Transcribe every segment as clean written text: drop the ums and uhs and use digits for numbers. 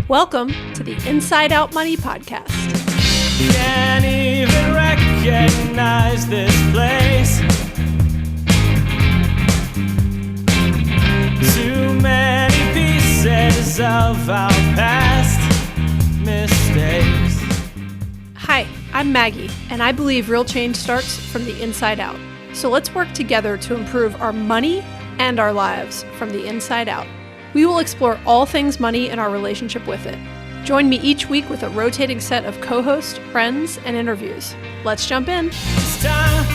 Welcome to the Inside Out Money Podcast. Can't even recognize this place. Too many pieces of our past mistakes. Hi, I'm Maggie, and I believe real change starts from the inside out. So let's work together to improve our money and our lives from the inside out. We will explore all things money and our relationship with it. Join me each week with a rotating set of co-hosts, friends, and interviews. Let's jump in. It's time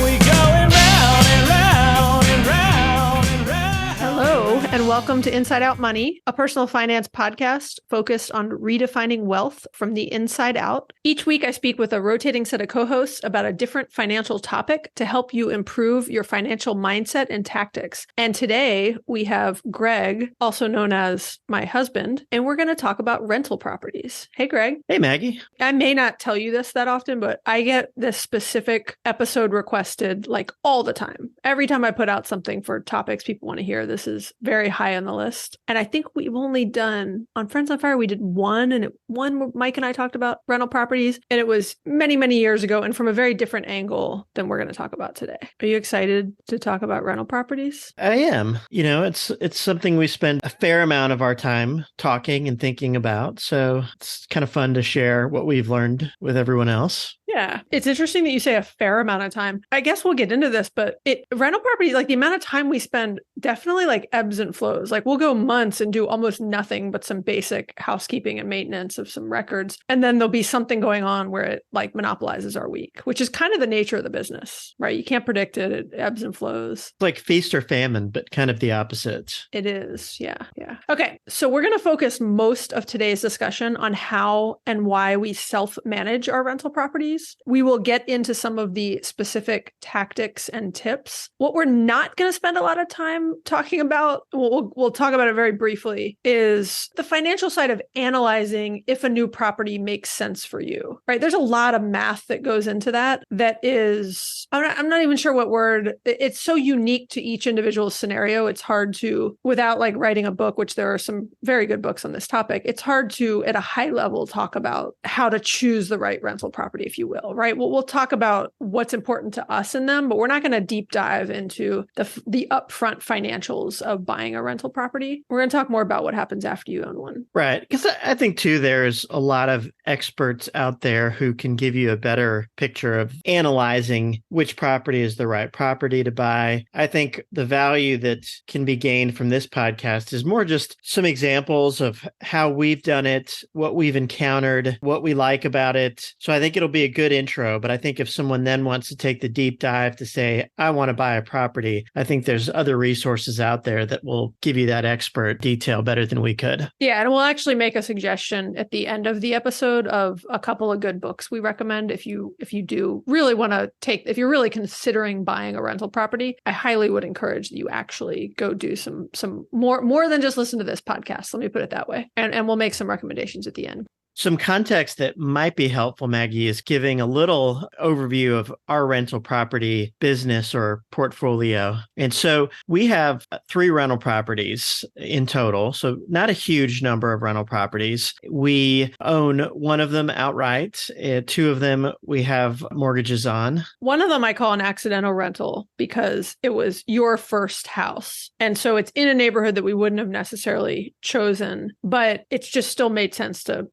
we going round and round and round and round. Hello, and welcome to Inside Out Money, a personal finance podcast focused on redefining wealth from the inside out. Each week, I speak with a rotating set of co-hosts about a different financial topic to help you improve your financial mindset and tactics. And today, we have Greg, also known as my husband, and we're going to talk about rental properties. Hey, Greg. Hey, Maggie. I may not tell you this that often, but I get this specific episode requested like all the time. Every time I put out something for topics people want to hear, this is very high on the list. And I think we've only done, on Friends on Fire, we did one where Mike and I talked about rental properties. And it was many, many years ago and from a very different angle than we're going to talk about today. Are you excited to talk about rental properties? I am. You know, it's something we spend a fair amount of our time talking and thinking about. So it's kind of fun to share what we've learned with everyone else. Yeah. It's interesting that you say a fair amount of time. I guess we'll get into this, but rental property, like the amount of time we spend definitely like ebbs and flows. Like we'll go months and do almost nothing but some basic housekeeping and maintenance of some records. And then there'll be something going on where it like monopolizes our week, which is kind of the nature of the business, right? You can't predict it. It ebbs and flows. It's like feast or famine, but kind of the opposite. It is. Yeah. Yeah. Okay. So we're going to focus most of today's discussion on how and why we self-manage our rental properties. We will get into some of the specific tactics and tips. What we're not going to spend a lot of time talking about, we'll talk about it very briefly, is the financial side of analyzing if a new property makes sense for you, right? There's a lot of math that goes into that is, I'm not even sure what word, it's so unique to each individual scenario. It's hard to, without like writing a book, which there are some very good books on this topic, it's hard to, at a high level, talk about how to choose the right rental property, if you will, right? We'll talk about what's important to us in them, but we're not going to deep dive into the upfront financials of buying a rental property. We're going to talk more about what happens after you own one. Right. Because I think, too, there's a lot of experts out there who can give you a better picture of analyzing which property is the right property to buy. I think the value that can be gained from this podcast is more just some examples of how we've done it, what we've encountered, what we like about it. So I think it'll be a good intro, but I think if someone then wants to take the deep dive to say, I want to buy a property, I think there's other resources out there that will give you that expert detail better than we could. Yeah, and we'll actually make a suggestion at the end of the episode of a couple of good books we recommend if you do really want to if you're really considering buying a rental property. I highly would encourage that you actually go do some more than just listen to this podcast. Let me put it that way. And we'll make some recommendations at the end. Some context that might be helpful, Maggie, is giving a little overview of our rental property business or portfolio. And so we have 3 rental properties in total, so not a huge number of rental properties. We own one of them outright. 2 of them we have mortgages on. One of them I call an accidental rental because it was your first house. And so it's in a neighborhood that we wouldn't have necessarily chosen, but it's just still made sense to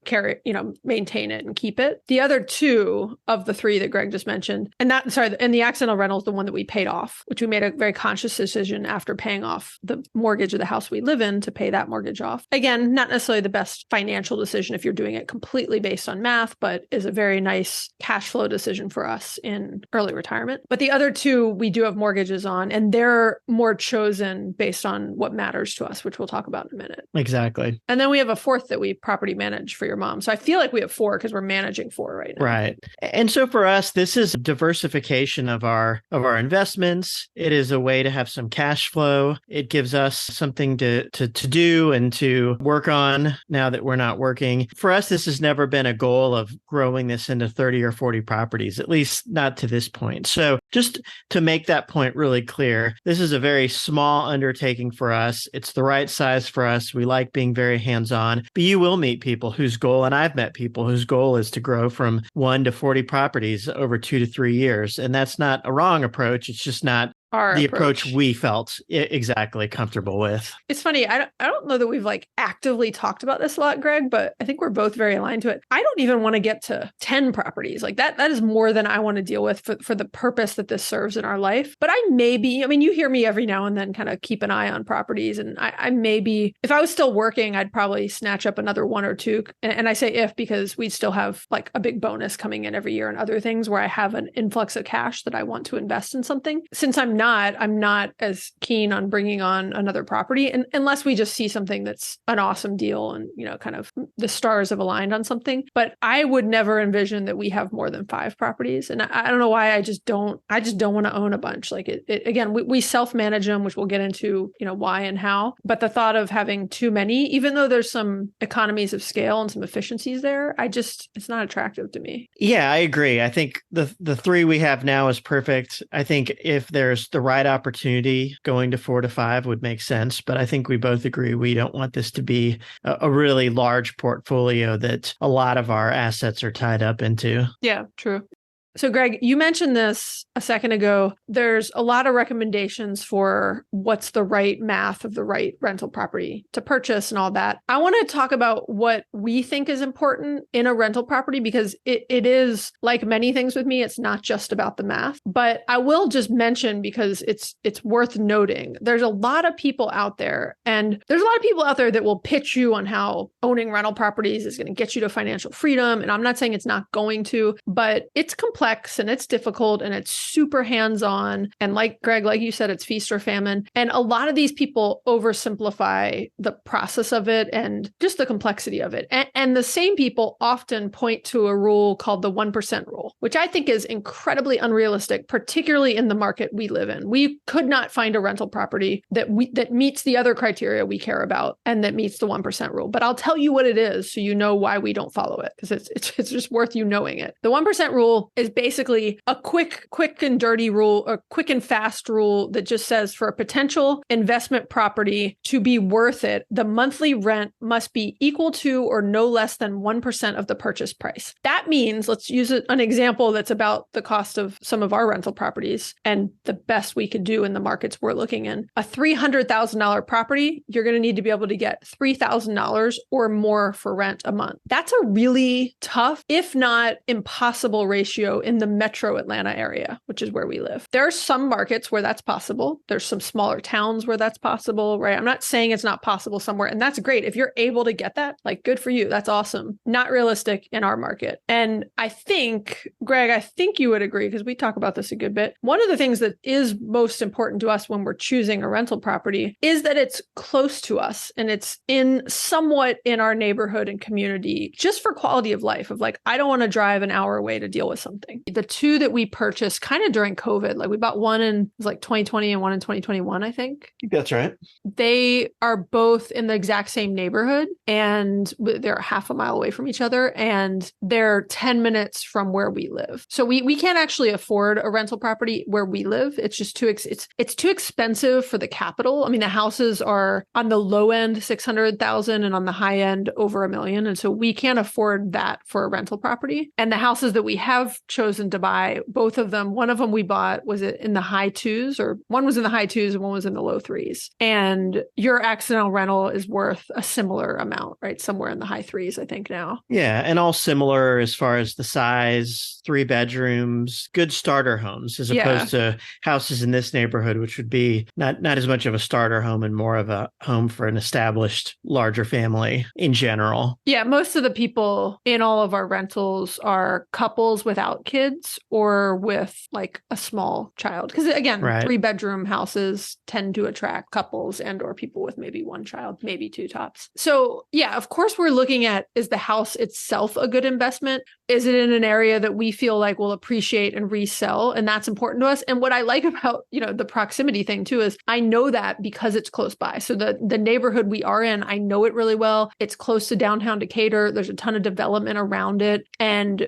maintain it and keep it. The other 2 of the 3 that Greg just mentioned, and the accidental rental is the one that we paid off, which we made a very conscious decision after paying off the mortgage of the house we live in to pay that mortgage off. Again, not necessarily the best financial decision if you're doing it completely based on math, but is a very nice cash flow decision for us in early retirement. But the other 2 we do have mortgages on, and they're more chosen based on what matters to us, which we'll talk about in a minute. Exactly. And then we have a 4th that we property manage for your mom. income. So I feel like we have 4 because we're managing 4 right now. Right. And so for us, this is diversification of our investments. It is a way to have some cash flow. It gives us something to do and to work on now that we're not working. For us, this has never been a goal of growing this into 30 or 40 properties, at least not to this point. So just to make that point really clear, this is a very small undertaking for us. It's the right size for us. We like being very hands-on, but you will meet people whose goal, and I've met people whose goal is to grow from 1 to 40 properties over 2 to 3 years. And that's not a wrong approach. It's just not the approach we felt exactly comfortable with. It's funny. I don't know that we've like actively talked about this a lot, Greg, but I think we're both very aligned to it. I don't even want to get to 10 properties. Like that is more than I want to deal with for the purpose that this serves in our life. But I may be, I mean, you hear me every now and then kind of keep an eye on properties. And I may be, if I was still working, I'd probably snatch up another 1 or 2. And I say if, because we'd still have like a big bonus coming in every year and other things where I have an influx of cash that I want to invest in something. Since I'm not as keen on bringing on another property, and unless we just see something that's an awesome deal and, you know, kind of the stars have aligned on something. But I would never envision that we have more than 5 properties. And I don't know why. I just don't want to own a bunch. Like again, we self-manage them, which we'll get into, you know, why and how. But the thought of having too many, even though there's some economies of scale and some efficiencies there, it's not attractive to me. Yeah, I agree. I think the 3 we have now is perfect. I think if there's the right opportunity, going to 4 to 5 would make sense. But I think we both agree we don't want this to be a really large portfolio that a lot of our assets are tied up into. Yeah, true. So Greg, you mentioned this a second ago. There's a lot of recommendations for what's the right math of the right rental property to purchase and all that. I want to talk about what we think is important in a rental property, because it is, like many things with me, it's not just about the math. But I will just mention, because it's worth noting, there's a lot of people out there, and there's a lot of people out there that will pitch you on how owning rental properties is going to get you to financial freedom. And I'm not saying it's not going to, but it's complex and it's difficult and it's super hands-on. And like Greg, like you said, it's feast or famine. And a lot of these people oversimplify the process of it and just the complexity of it. And the same people often point to a rule called the 1% rule, which I think is incredibly unrealistic, particularly in the market we live in. We could not find a rental property that meets the other criteria we care about and that meets the 1% rule. But I'll tell you what it is so you know why we don't follow it, because it's just worth you knowing it. The 1% rule is basically a quick and dirty rule, or quick and fast rule that just says for a potential investment property to be worth it, the monthly rent must be equal to or no less than 1% of the purchase price. That means, let's use an example that's about the cost of some of our rental properties and the best we could do in the markets we're looking in. A $300,000 property, you're going to need to be able to get $3,000 or more for rent a month. That's a really tough, if not impossible ratio in the metro Atlanta area, which is where we live. There are some markets where that's possible. There's some smaller towns where that's possible, right? I'm not saying it's not possible somewhere, and that's great. If you're able to get that, like, good for you. That's awesome. Not realistic in our market. And I think, Greg, you would agree, because we talk about this a good bit. One of the things that is most important to us when we're choosing a rental property is that it's close to us and it's somewhat in our neighborhood and community, just for quality of life, of like, I don't want to drive an hour away to deal with something. The 2 that we purchased kind of during COVID, like we bought one in, it was like 2020 and one in 2021, I think. That's right. They are both in the exact same neighborhood, and they're half a mile away from each other, and they're 10 minutes from where we live. So we can't actually afford a rental property where we live. It's just it's too expensive for the capital. I mean, the houses are on the low end, 600,000, and on the high end, over $1 million. And so we can't afford that for a rental property. And the houses that we have chosen to buy, both of them, one of them we bought was in the high 2s, or one was in the high 2s and one was in the low 3s. And your accidental rental is worth a similar amount, right? Somewhere in the high 3s, I think now. Yeah. And all similar as far as the size, 3 bedrooms, good starter homes, as opposed to houses in this neighborhood, which would be not as much of a starter home and more of a home for an established larger family in general. Yeah. Most of the people in all of our rentals are couples without kids or with like a small child. Because again, Right. 3-bedroom houses tend to attract couples and or people with maybe one child, maybe two tops. So yeah, of course we're looking at, is the house itself a good investment? Is it in an area that we feel like we'll appreciate and resell? And that's important to us. And what I like about, the proximity thing too, is I know that because it's close by. So the neighborhood we are in, I know it really well. It's close to downtown Decatur. There's a ton of development around it. And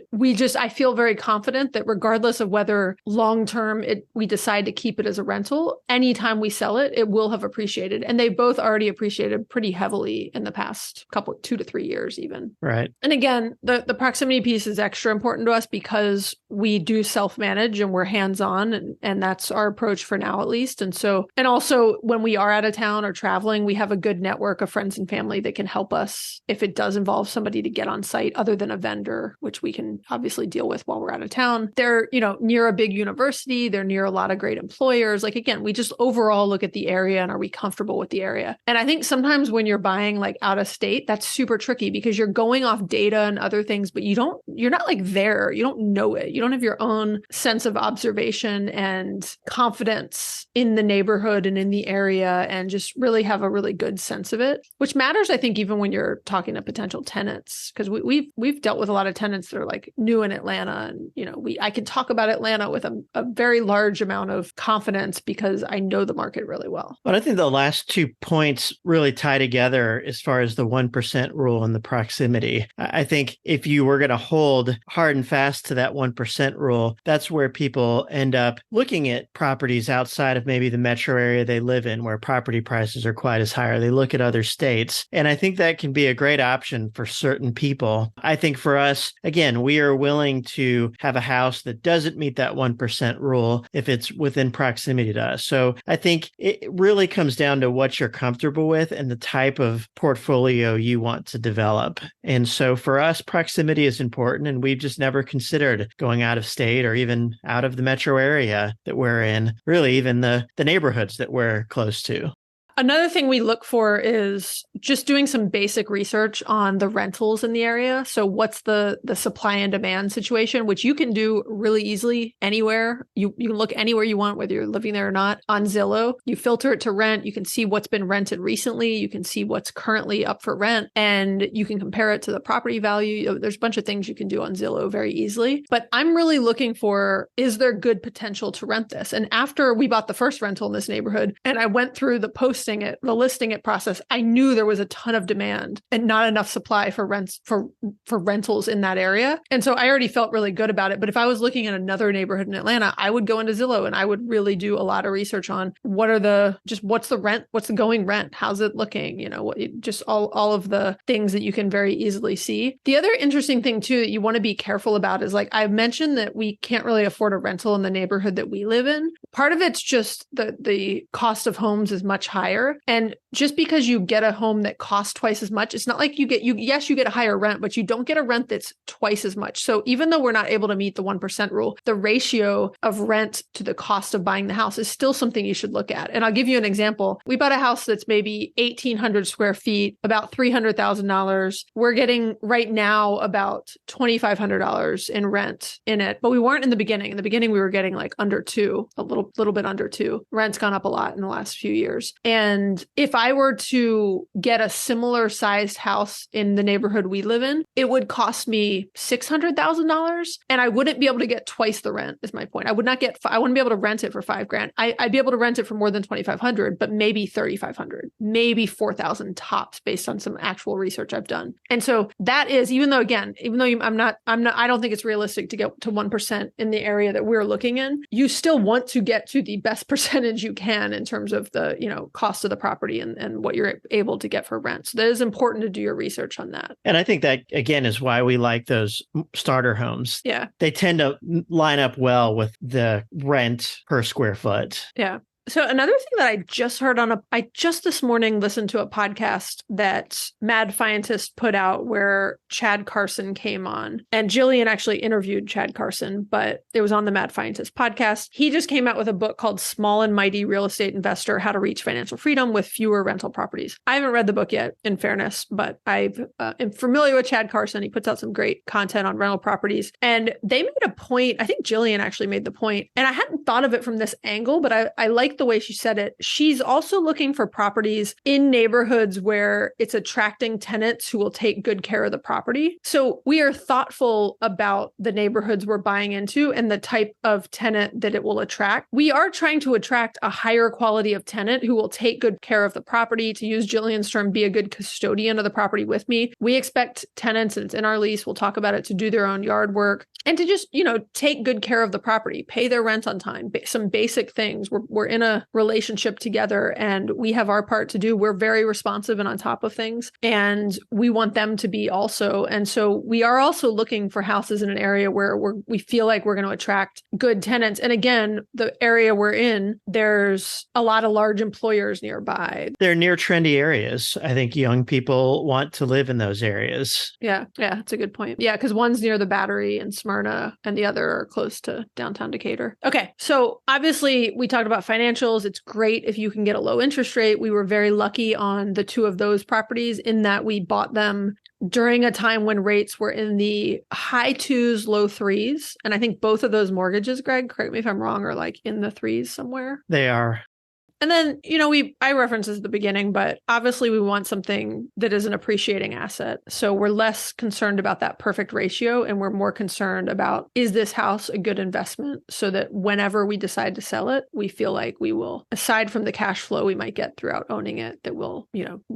I feel very confident that regardless of whether long-term we decide to keep it as a rental, anytime we sell it, it will have appreciated. And they both already appreciated pretty heavily in the past 2 to 3 years even. Right. And again, the proximity piece is extra important to us because we do self-manage and we're hands-on, and that's our approach for now, at least. And also when we are out of town or traveling, we have a good network of friends and family that can help us if it does involve somebody to get on site other than a vendor, which we can obviously deal with while we're out of town. They're, near a big university. They're near a lot of great employers. Like, again, we just overall look at the area and are we comfortable with the area? And I think sometimes when you're buying like out of state, that's super tricky because you're going off data and other things, but you're not like there. You don't know it. You don't have your own sense of observation and confidence in the neighborhood and in the area and just really have a really good sense of it, which matters, I think, even when you're talking to potential tenants, because we've dealt with a lot of tenants that are like new in Atlanta. And, I can talk about Atlanta with a very large amount of confidence because I know the market really well. But I think the last 2 points really tie together as far as the 1% rule and the proximity. I think if you were going to hold hard and fast to that 1% rule, that's where people end up looking at properties outside of maybe the metro area they live in, where property prices are quite as high, or they look at other states. And I think that can be a great option for certain people. I think for us, again, we are willing to have a house that doesn't meet that 1% rule if it's within proximity to us. So I think it really comes down to what you're comfortable with and the type of portfolio you want to develop. And so for us, proximity is important, and we've just never considered going out of state or even out of the metro area that we're in, really even the neighborhoods that we're close to. Another thing we look for is just doing some basic research on the rentals in the area. So what's the supply and demand situation, which you can do really easily anywhere. You can look anywhere you want, whether you're living there or not, on Zillow. You filter it to rent. You can see what's been rented recently. You can see what's currently up for rent, and you can compare it to the property value. There's a bunch of things you can do on Zillow very easily. But I'm really looking for, is there good potential to rent this? And after we bought the first rental in this neighborhood, and I went through the listing it process, I knew there was a ton of demand and not enough supply for rents for rentals in that area. And so I already felt really good about it. But if I was looking at another neighborhood in Atlanta, I would go into Zillow and I would really do a lot of research on what's the rent, what's the going rent, how's it looking, just all of the things that you can very easily see. The other interesting thing too that you want to be careful about is, like I've mentioned, that we can't really afford a rental in the neighborhood that we live in. Part of it's just the cost of homes is much higher. And just because you get a home that costs twice as much, it's not like you get a higher rent, but you don't get a rent that's twice as much. So even though we're not able to meet the 1% rule, the ratio of rent to the cost of buying the house is still something you should look at. And I'll give you an example. We bought a house that's maybe 1,800 square feet, about $300,000. We're getting right now about $2,500 in rent in it, but we weren't in the beginning. In the beginning, we were getting like under two, a little bit under two. Rent's gone up a lot in the last few years. And if I were to get a similar sized house in the neighborhood we live in, it would cost me $600,000, and I wouldn't be able to get twice the rent, is my point. I wouldn't be able to rent it for $5,000. I'd be able to rent it for more than $2,500, but maybe $3,500, maybe $4,000 tops based on some actual research I've done. And so that is, I don't think it's realistic to get to 1% in the area that we're looking in. You still want to get to the best percentage you can in terms of the, cost of the property and what you're able to get for rent. So that is important to do your research on that. And I think that, again, is why we like those starter homes. Yeah. They tend to line up well with the rent per square foot. Yeah. So another thing that I just heard I just this morning listened to a podcast that Mad Fientist put out where Chad Carson came on, and Jillian actually interviewed Chad Carson, but it was on the Mad Fientist podcast. He just came out with a book called Small and Mighty Real Estate Investor: How to Reach Financial Freedom with Fewer Rental Properties. I haven't read the book yet, in fairness, but I am familiar with Chad Carson. He puts out some great content on rental properties, and they made a point. I think Jillian actually made the point, and I hadn't thought of it from this angle, but I like the way she said it. She's also looking for properties in neighborhoods where it's attracting tenants who will take good care of the property. So we are thoughtful about the neighborhoods we're buying into and the type of tenant that it will attract. We are trying to attract a higher quality of tenant who will take good care of the property. To use Jillian's term, be a good custodian of the property with me. We expect tenants, and it's in our lease, we'll talk about it, to do their own yard work and to just, take good care of the property, pay their rent on time, some basic things. We're in a relationship together and we have our part to do. We're very responsive and on top of things, and we want them to be also. And so we are also looking for houses in an area where we feel like we're going to attract good tenants. And again, the area we're in, there's a lot of large employers nearby. They're near trendy areas. I think young people want to live in those areas. Yeah, that's a good point. Yeah, because one's near the Battery in Smyrna and the other are close to downtown Decatur. Okay, so obviously we talked about financials. It's great if you can get a low interest rate. We were very lucky on the two of those properties in that we bought them during a time when rates were in the high twos, low threes. And I think both of those mortgages, Greg, correct me if I'm wrong, are like in the threes somewhere. They are. And then, I referenced this at the beginning, but obviously we want something that is an appreciating asset. So we're less concerned about that perfect ratio, and we're more concerned about, is this house a good investment so that whenever we decide to sell it, we feel like we will, aside from the cash flow we might get throughout owning it, that will,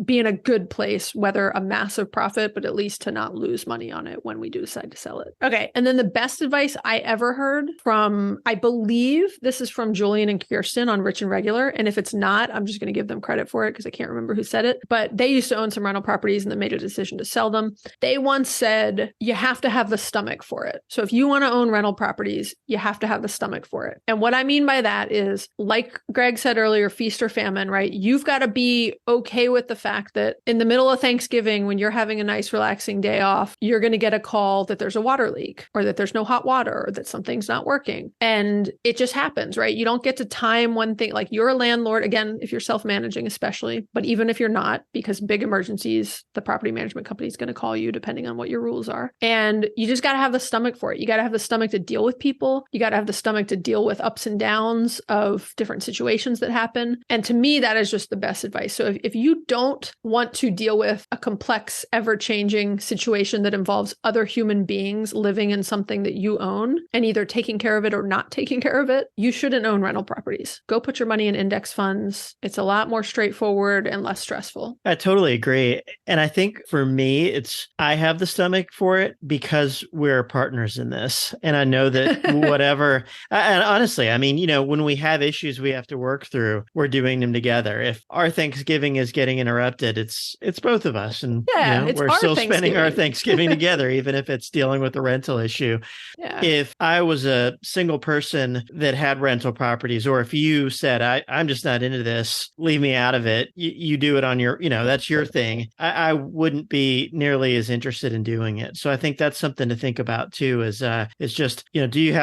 be in a good place, whether a massive profit, but at least to not lose money on it when we do decide to sell it. Okay. And then the best advice I ever heard from, I believe this is from Julian and Kirsten on Rich and Regular. And if it's not, I'm just going to give them credit for it because I can't remember who said it, but they used to own some rental properties and then made a decision to sell them. They once said, you have to have the stomach for it. So if you want to own rental properties, you have to have the stomach for it. And what I mean by that is, like Greg said earlier, feast or famine, right? You've got to be okay with the fact that in the middle of Thanksgiving, when you're having a nice, relaxing day off, you're going to get a call that there's a water leak or that there's no hot water or that something's not working. And it just happens, right? You don't get to time one thing, like you're a landlord. Again, if you're self-managing, especially, but even if you're not, because big emergencies, the property management company is going to call you depending on what your rules are. And you just got to have the stomach for it. You got to have the stomach to deal with people. You got to have the stomach to deal with ups and downs of different situations that happen. And to me, that is just the best advice. So if you don't want to deal with a complex, ever-changing situation that involves other human beings living in something that you own and either taking care of it or not taking care of it, you shouldn't own rental properties. Go put your money in index funds. It's a lot more straightforward and less stressful. I totally agree. And I think for me, I have the stomach for it because we're partners in this. And I know that whatever, and honestly, I mean, when we have issues we have to work through, we're doing them together. If our Thanksgiving is getting interrupted, it's both of us. And we're still spending our Thanksgiving together, even if it's dealing with a rental issue. Yeah. If I was a single person that had rental properties, or if you said, I'm just not into this, leave me out of it, you do it on your, that's your thing, I wouldn't be nearly as interested in doing it. So I think that's something to think about too, is just, if you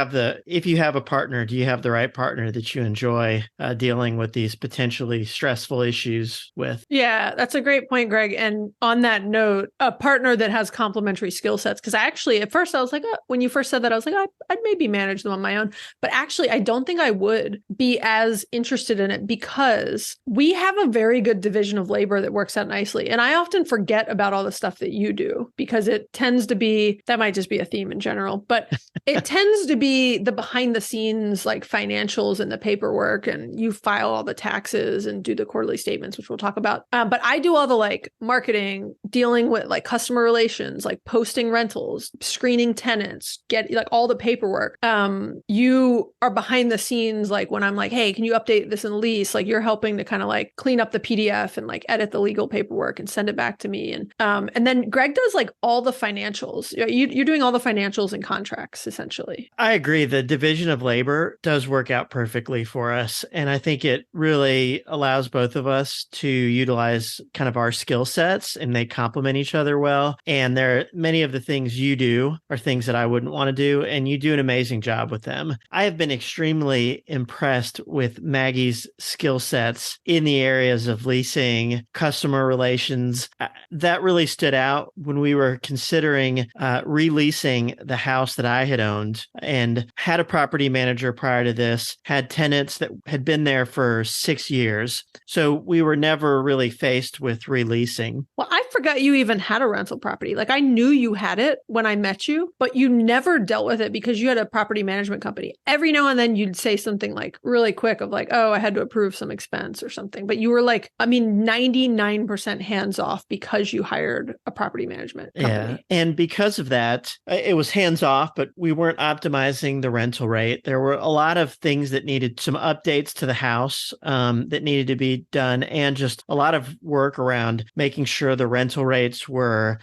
have a partner, do you have the right partner that you enjoy dealing with these potentially stressful issues with? Yeah, that's a great point, Greg. And on that note, a partner that has complementary skill sets, because actually at first I was like, when you first said that, I was like, I'd maybe manage them on my own. But actually, I don't think I would be as interested in it because we have a very good division of labor that works out nicely. And I often forget about all the stuff that you do because it tends to be, that might just be a theme in general, but it tends to be the behind the scenes, like financials and the paperwork, and you file all the taxes and do the quarterly statements, which we'll talk about. But I do all the like marketing, dealing with like customer relations, like posting rentals, screening tenants, get like all the paperwork. You are behind the scenes, like when I'm like, hey, can you update this in the lease? lease, like you're helping to kind of like clean up the PDF and like edit the legal paperwork and send it back to me. And then Greg does like all the financials. You're doing all the financials and contracts essentially. I agree. The division of labor does work out perfectly for us. And I think it really allows both of us to utilize kind of our skill sets, and they complement each other well. And many of the things you do are things that I wouldn't want to do, and you do an amazing job with them. I have been extremely impressed with Maggie's skill sets in the areas of leasing, customer relations. That really stood out when we were considering releasing the house that I had owned, and had a property manager prior to this, had tenants that had been there for 6 years. So we were never really faced with releasing. Well, I forgot you even had a rental property. Like I knew you had it when I met you, but you never dealt with it because you had a property management company. Every now and then you'd say something like really quick of like, oh, I had to approve some expense or something. But you were like, 99% hands off because you hired a property management company. Yeah. And because of that, it was hands off, but we weren't optimizing the rental rate. There were a lot of things that needed some updates to the house that needed to be done, and just a lot of work around making sure the rental rates were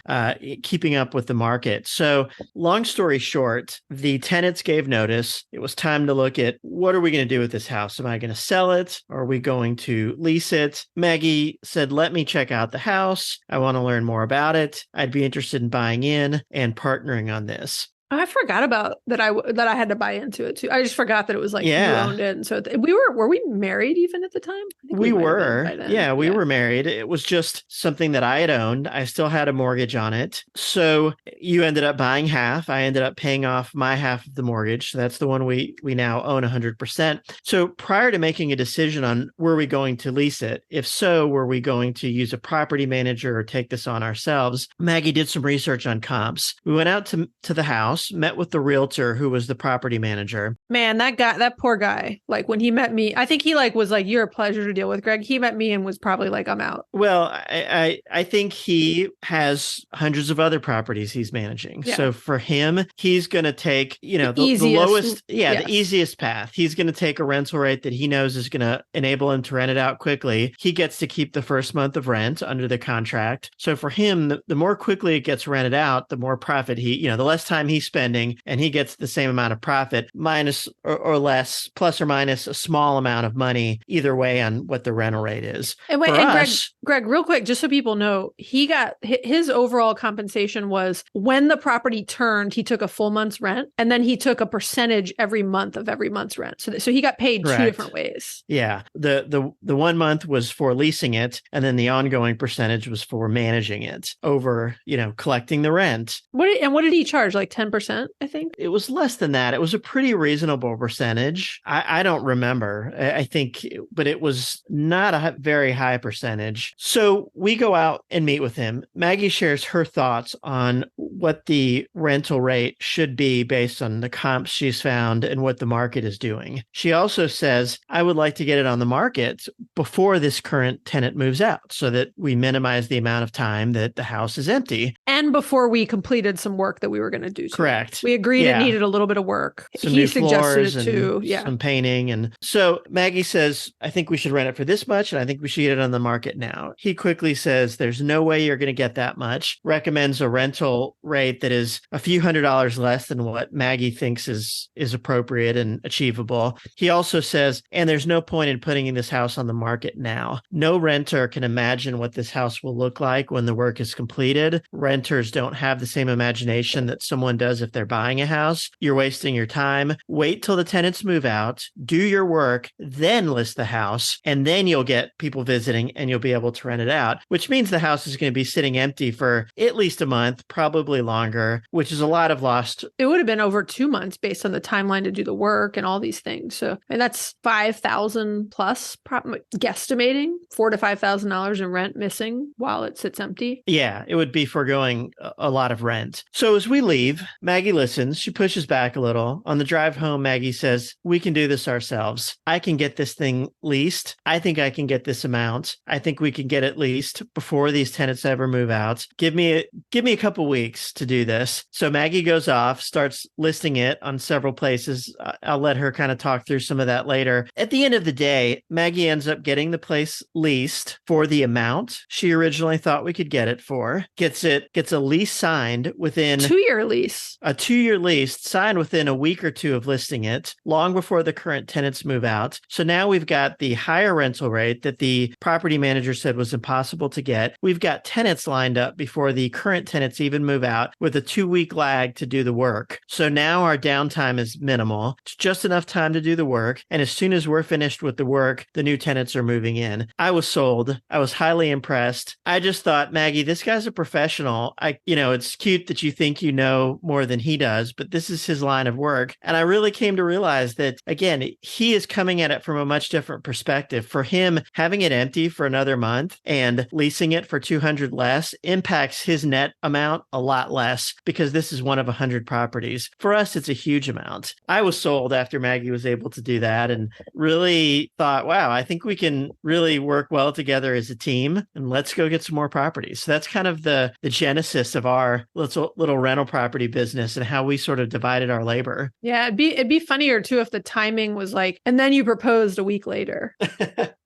keeping up with the market. So long story short, the tenants gave notice. It was time to look at, what are we going to do with this house? Am I going to sell it? Or are we going to lease it? Maggie said, let me check out the house. I want to learn more about it. I'd be interested in buying in and partnering on this. I forgot about that. I had to buy into it too. I just forgot that it was like you Yeah. owned it, and so were we married even at the time? I think We might have were. been by then. Yeah, we were married. It was just something that I had owned. I still had a mortgage on it. So you ended up buying half. I ended up paying off my half of the mortgage. So that's the one we now own 100%. So prior to making a decision on were we going to lease it, if so, were we going to use a property manager or take this on ourselves, Maggie did some research on comps. We went out to the house, met with the realtor who was the property manager. Man, that poor guy. Like when he met me, I think he like was like, "You're a pleasure to deal with, Greg." He met me and was probably like, "I'm out." Well, I think he has hundreds of other properties he's managing. Yeah. So for him, he's going to take, the easiest- lowest, yes. the easiest path. He's going to take a rental rate that he knows is going to enable him to rent it out quickly. He gets to keep the first month of rent under the contract. So for him, the more quickly it gets rented out, the more profit the less time he's spending, and he gets the same amount of profit, minus or less, plus or minus a small amount of money either way on what the rental rate is. And wait, For and us, Greg, real quick, just so people know, he got his overall compensation was when the property turned, he took a full month's rent, and then he took a percentage every month of every month's rent. So he got paid Correct. two different ways. Yeah. The 1 month was for leasing it, and then the ongoing percentage was for managing it over, collecting the rent. What did he charge? Like 10%, I think. It was less than that. It was a pretty reasonable percentage. I don't remember. I think, but it was not a very high percentage. So we go out and meet with him. Maggie shares her thoughts on what the rental rate should be based on the comps she's found and what the market is doing. She also says, I would like to get it on the market before this current tenant moves out so that we minimize the amount of time that the house is empty. And before we completed some work that we were going to do. Correct. We agreed Yeah. it needed a little bit of work. Some He new suggested floors it and too. Yeah. some painting. And so Maggie says, I think we should rent it for this much, and I think we should get it on the market now. He quickly says, there's no way you're going to get that much. Recommends a rental rate that is a few $100s less than what Maggie thinks is appropriate and achievable. He also says, and there's no point in putting this house on the market now. No renter can imagine what this house will look like when the work is completed. Renters don't have the same imagination that someone does if they're buying a house. You're wasting your time. Wait till the tenants move out, do your work, then list the house, and then you'll get people visiting and you'll be able to rent it out, which means the house is going to be sitting empty for at least a month, probably longer, which is a lot of lost. It would have been over 2 months based on the timeline to do the work and all these things. So, and that's 5,000 plus, guesstimating $4,000 to $5,000 in rent missing while it sits empty. Yeah, it would be foregoing paying a lot of rent. So as we leave, Maggie listens. She pushes back a little. On the drive home, Maggie says, we can do this ourselves. I can get this thing leased. I think I can get this amount. I think we can get it leased before these tenants ever move out. Give me a couple weeks to do this. So Maggie goes off, starts listing it on several places. I'll let her kind of talk through some of that later. At the end of the day, Maggie ends up getting the place leased for the amount she originally thought we could get it for. Gets a lease signed within 2-year lease. A 2-year lease signed within a week or two of listing it, long before the current tenants move out. So now we've got the higher rental rate that the property manager said was impossible to get. We've got tenants lined up before the current tenants even move out with a 2-week lag to do the work. So now our downtime is minimal. It's just enough time to do the work. And as soon as we're finished with the work, the new tenants are moving in. I was sold. I was highly impressed. I just thought, Maggie, this guy's a professional. It's cute that you think you know more than he does, but this is his line of work. And I really came to realize that, again, he is coming at it from a much different perspective. For him, having it empty for another month and leasing it for 200 less impacts his net amount a lot less, because this is one of 100 properties. For us, it's a huge amount. I was sold after Maggie was able to do that and really thought, wow, I think we can really work well together as a team, and let's go get some more properties. So that's kind of the genesis of our little rental property business and how we sort of divided our labor. Yeah, it'd be funnier too if the timing was like, and then you proposed a week later.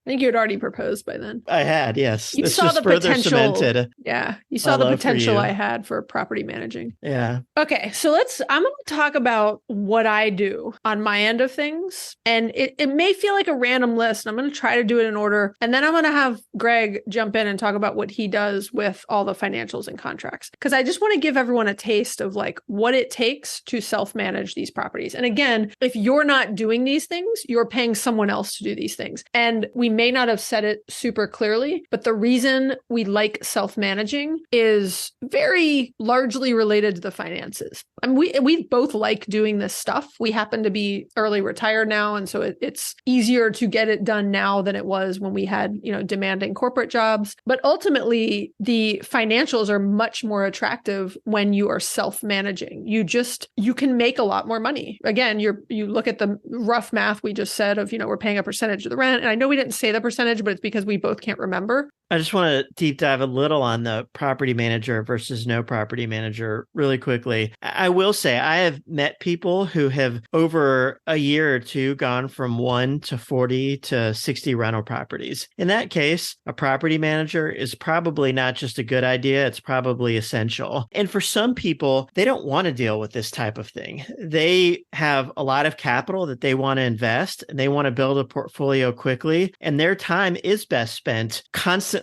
I think you had already proposed by then. I had, yes. You This saw just the further potential. cemented Yeah, you saw my the love for potential you. I had for property managing. Yeah. Okay, so I'm going to talk about what I do on my end of things. And it may feel like a random list. And I'm going to try to do it in order. And then I'm going to have Greg jump in and talk about what he does with all the financials and contracts. Because I just want to give everyone a taste of like what it takes to self-manage these properties. And again, if you're not doing these things, you're paying someone else to do these things. And we may not have said it super clearly, but the reason we like self-managing is very largely related to the finances. I mean, we both like doing this stuff. We happen to be early retired now, and so it's easier to get it done now than it was when we had, demanding corporate jobs. But ultimately, the financials are much more attractive when you are self-managing. You can make a lot more money. Again, you look at the rough math we just said of, we're paying a percentage of the rent. And I know we didn't say the percentage, but it's because we both can't remember. I just want to deep dive a little on the property manager versus no property manager really quickly. I will say I have met people who have over a year or two gone from 1 to 40 to 60 rental properties. In that case, a property manager is probably not just a good idea, it's probably essential. And for some people, they don't want to deal with this type of thing. They have a lot of capital that they want to invest and they want to build a portfolio quickly, and their time is best spent constantly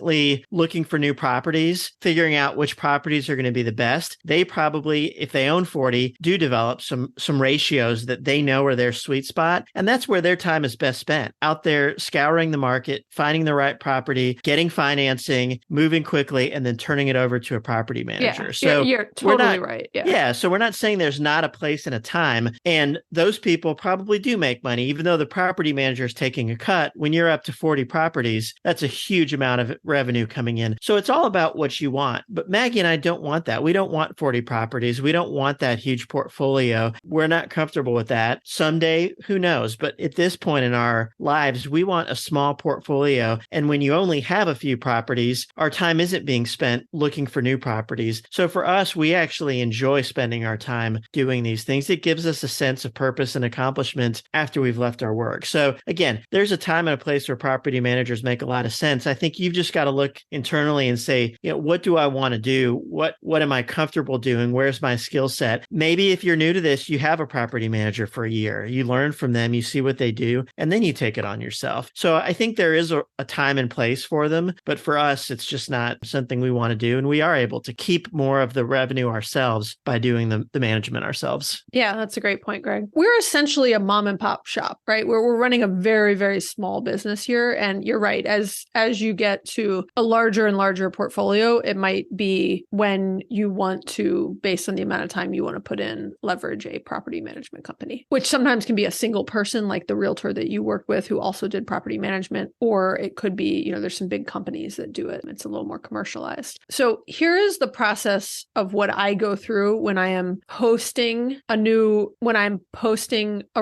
looking for new properties, figuring out which properties are going to be the best. They probably, if they own 40, do develop some ratios that they know are their sweet spot. And that's where their time is best spent, out there scouring the market, finding the right property, getting financing, moving quickly, and then turning it over to a property manager. Yeah, so you're totally right. Yeah. So we're not saying there's not a place and a time. And those people probably do make money, even though the property manager is taking a cut. When you're up to 40 properties, that's a huge amount of revenue coming in. So it's all about what you want. But Maggie and I don't want that. We don't want 40 properties. We don't want that huge portfolio. We're not comfortable with that. Someday, who knows? But at this point in our lives, we want a small portfolio. And when you only have a few properties, our time isn't being spent looking for new properties. So for us, we actually enjoy spending our time doing these things. It gives us a sense of purpose and accomplishment after we've left our work. So again, there's a time and a place where property managers make a lot of sense. I think you've just got to look internally and say, what do I want to do? What am I comfortable doing? Where's my skill set? Maybe if you're new to this, you have a property manager for a year. You learn from them, you see what they do, and then you take it on yourself. So I think there is a time and place for them, but for us, it's just not something we want to do. And we are able to keep more of the revenue ourselves by doing the management ourselves. Yeah, that's a great point, Greg. We're essentially a mom and pop shop, right? Where we're running a very, very small business here. And you're right. As you get to a larger and larger portfolio, it might be when you want to, based on the amount of time you want to put in, leverage a property management company, which sometimes can be a single person like the realtor that you worked with who also did property management, or it could be, there's some big companies that do it. It's a little more commercialized. So here is the process of what I go through when I am posting a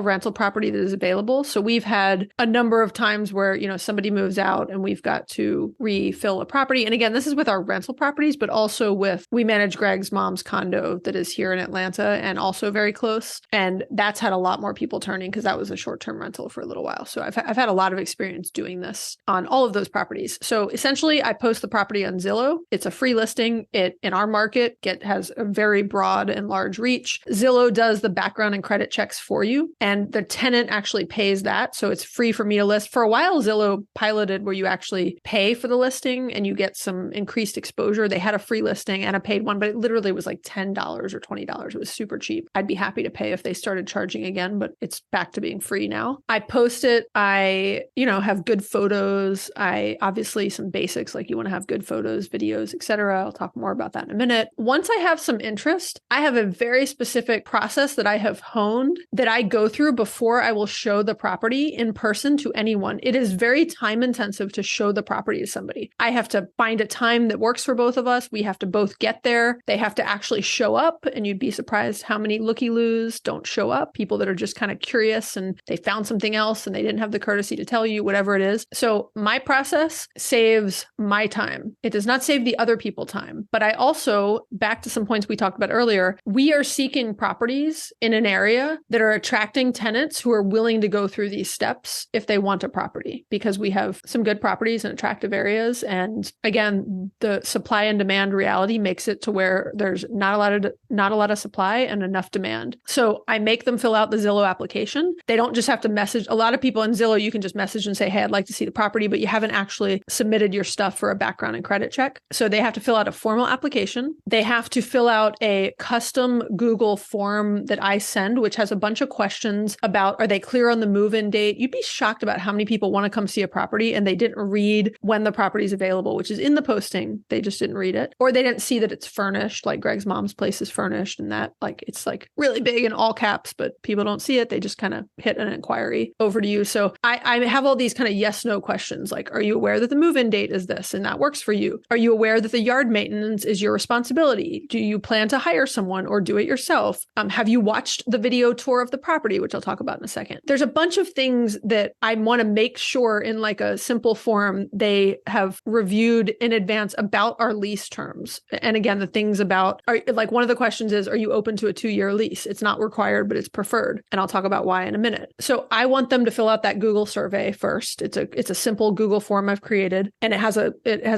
rental property that is available. So we've had a number of times where, somebody moves out and we've got to refill a property. And again, this is with our rental properties, but also we manage Greg's mom's condo that is here in Atlanta and also very close. And that's had a lot more people turning because that was a short-term rental for a little while. So I've had a lot of experience doing this on all of those properties. So essentially I post the property on Zillow. It's a free listing. It, in our market, has a very broad and large reach. Zillow does the background and credit checks for you, and the tenant actually pays that. So it's free for me to list. For a while, Zillow piloted where you actually pay for the listing and you get some increased exposure. They had a free listing and a paid one, but it literally was like $10 or $20. It was super cheap. I'd be happy to pay if they started charging again, but it's back to being free now. I post it. I, have good photos. I obviously some basics, like you want to have good photos, videos, etc. I'll talk more about that in a minute. Once I have some interest, I have a very specific process that I have honed that I go through before I will show the property in person to anyone. It is very time intensive to show the property to somebody. I have to find a time that works for both of us. We have to both get there. They have to actually show up, and you'd be surprised how many looky-loos don't show up. People that are just kind of curious and they found something else and they didn't have the courtesy to tell you, whatever it is. So my process saves my time. It does not save the other people time. But I also, back to some points we talked about earlier, we are seeking properties in an area that are attracting tenants who are willing to go through these steps if they want a property, because we have some good properties in attractive areas. And again, the supply and demand reality makes it to where there's not a lot of supply and enough demand. So I make them fill out the Zillow application. They don't just have to message. A lot of people in Zillow, you can just message and say, hey, I'd like to see the property, but you haven't actually submitted your stuff for a background and credit check. So they have to fill out a formal application. They have to fill out a custom Google form that I send, which has a bunch of questions about, are they clear on the move-in date? You'd be shocked about how many people want to come see a property and they didn't read when the property is available, which is in the posting. They just didn't read it, or they didn't see that it's furnished, like Greg's mom's place is furnished, and that it's really big in all caps, but people don't see it. They just kind of hit an inquiry over to you. So I have all these kind of yes, no questions. Like, are you aware that the move-in date is this and that works for you? Are you aware that the yard maintenance is your responsibility? Do you plan to hire someone or do it yourself? Have you watched the video tour of the property, which I'll talk about in a second? There's a bunch of things that I want to make sure in like a simple form they have reviewed in advance about our lease terms. And again, the things about, one of the questions is, are you open to a 2-year lease? It's not required, but it's preferred. And I'll talk about why in a minute. So I want them to fill out that Google survey first. It's a simple Google form I've created, and it has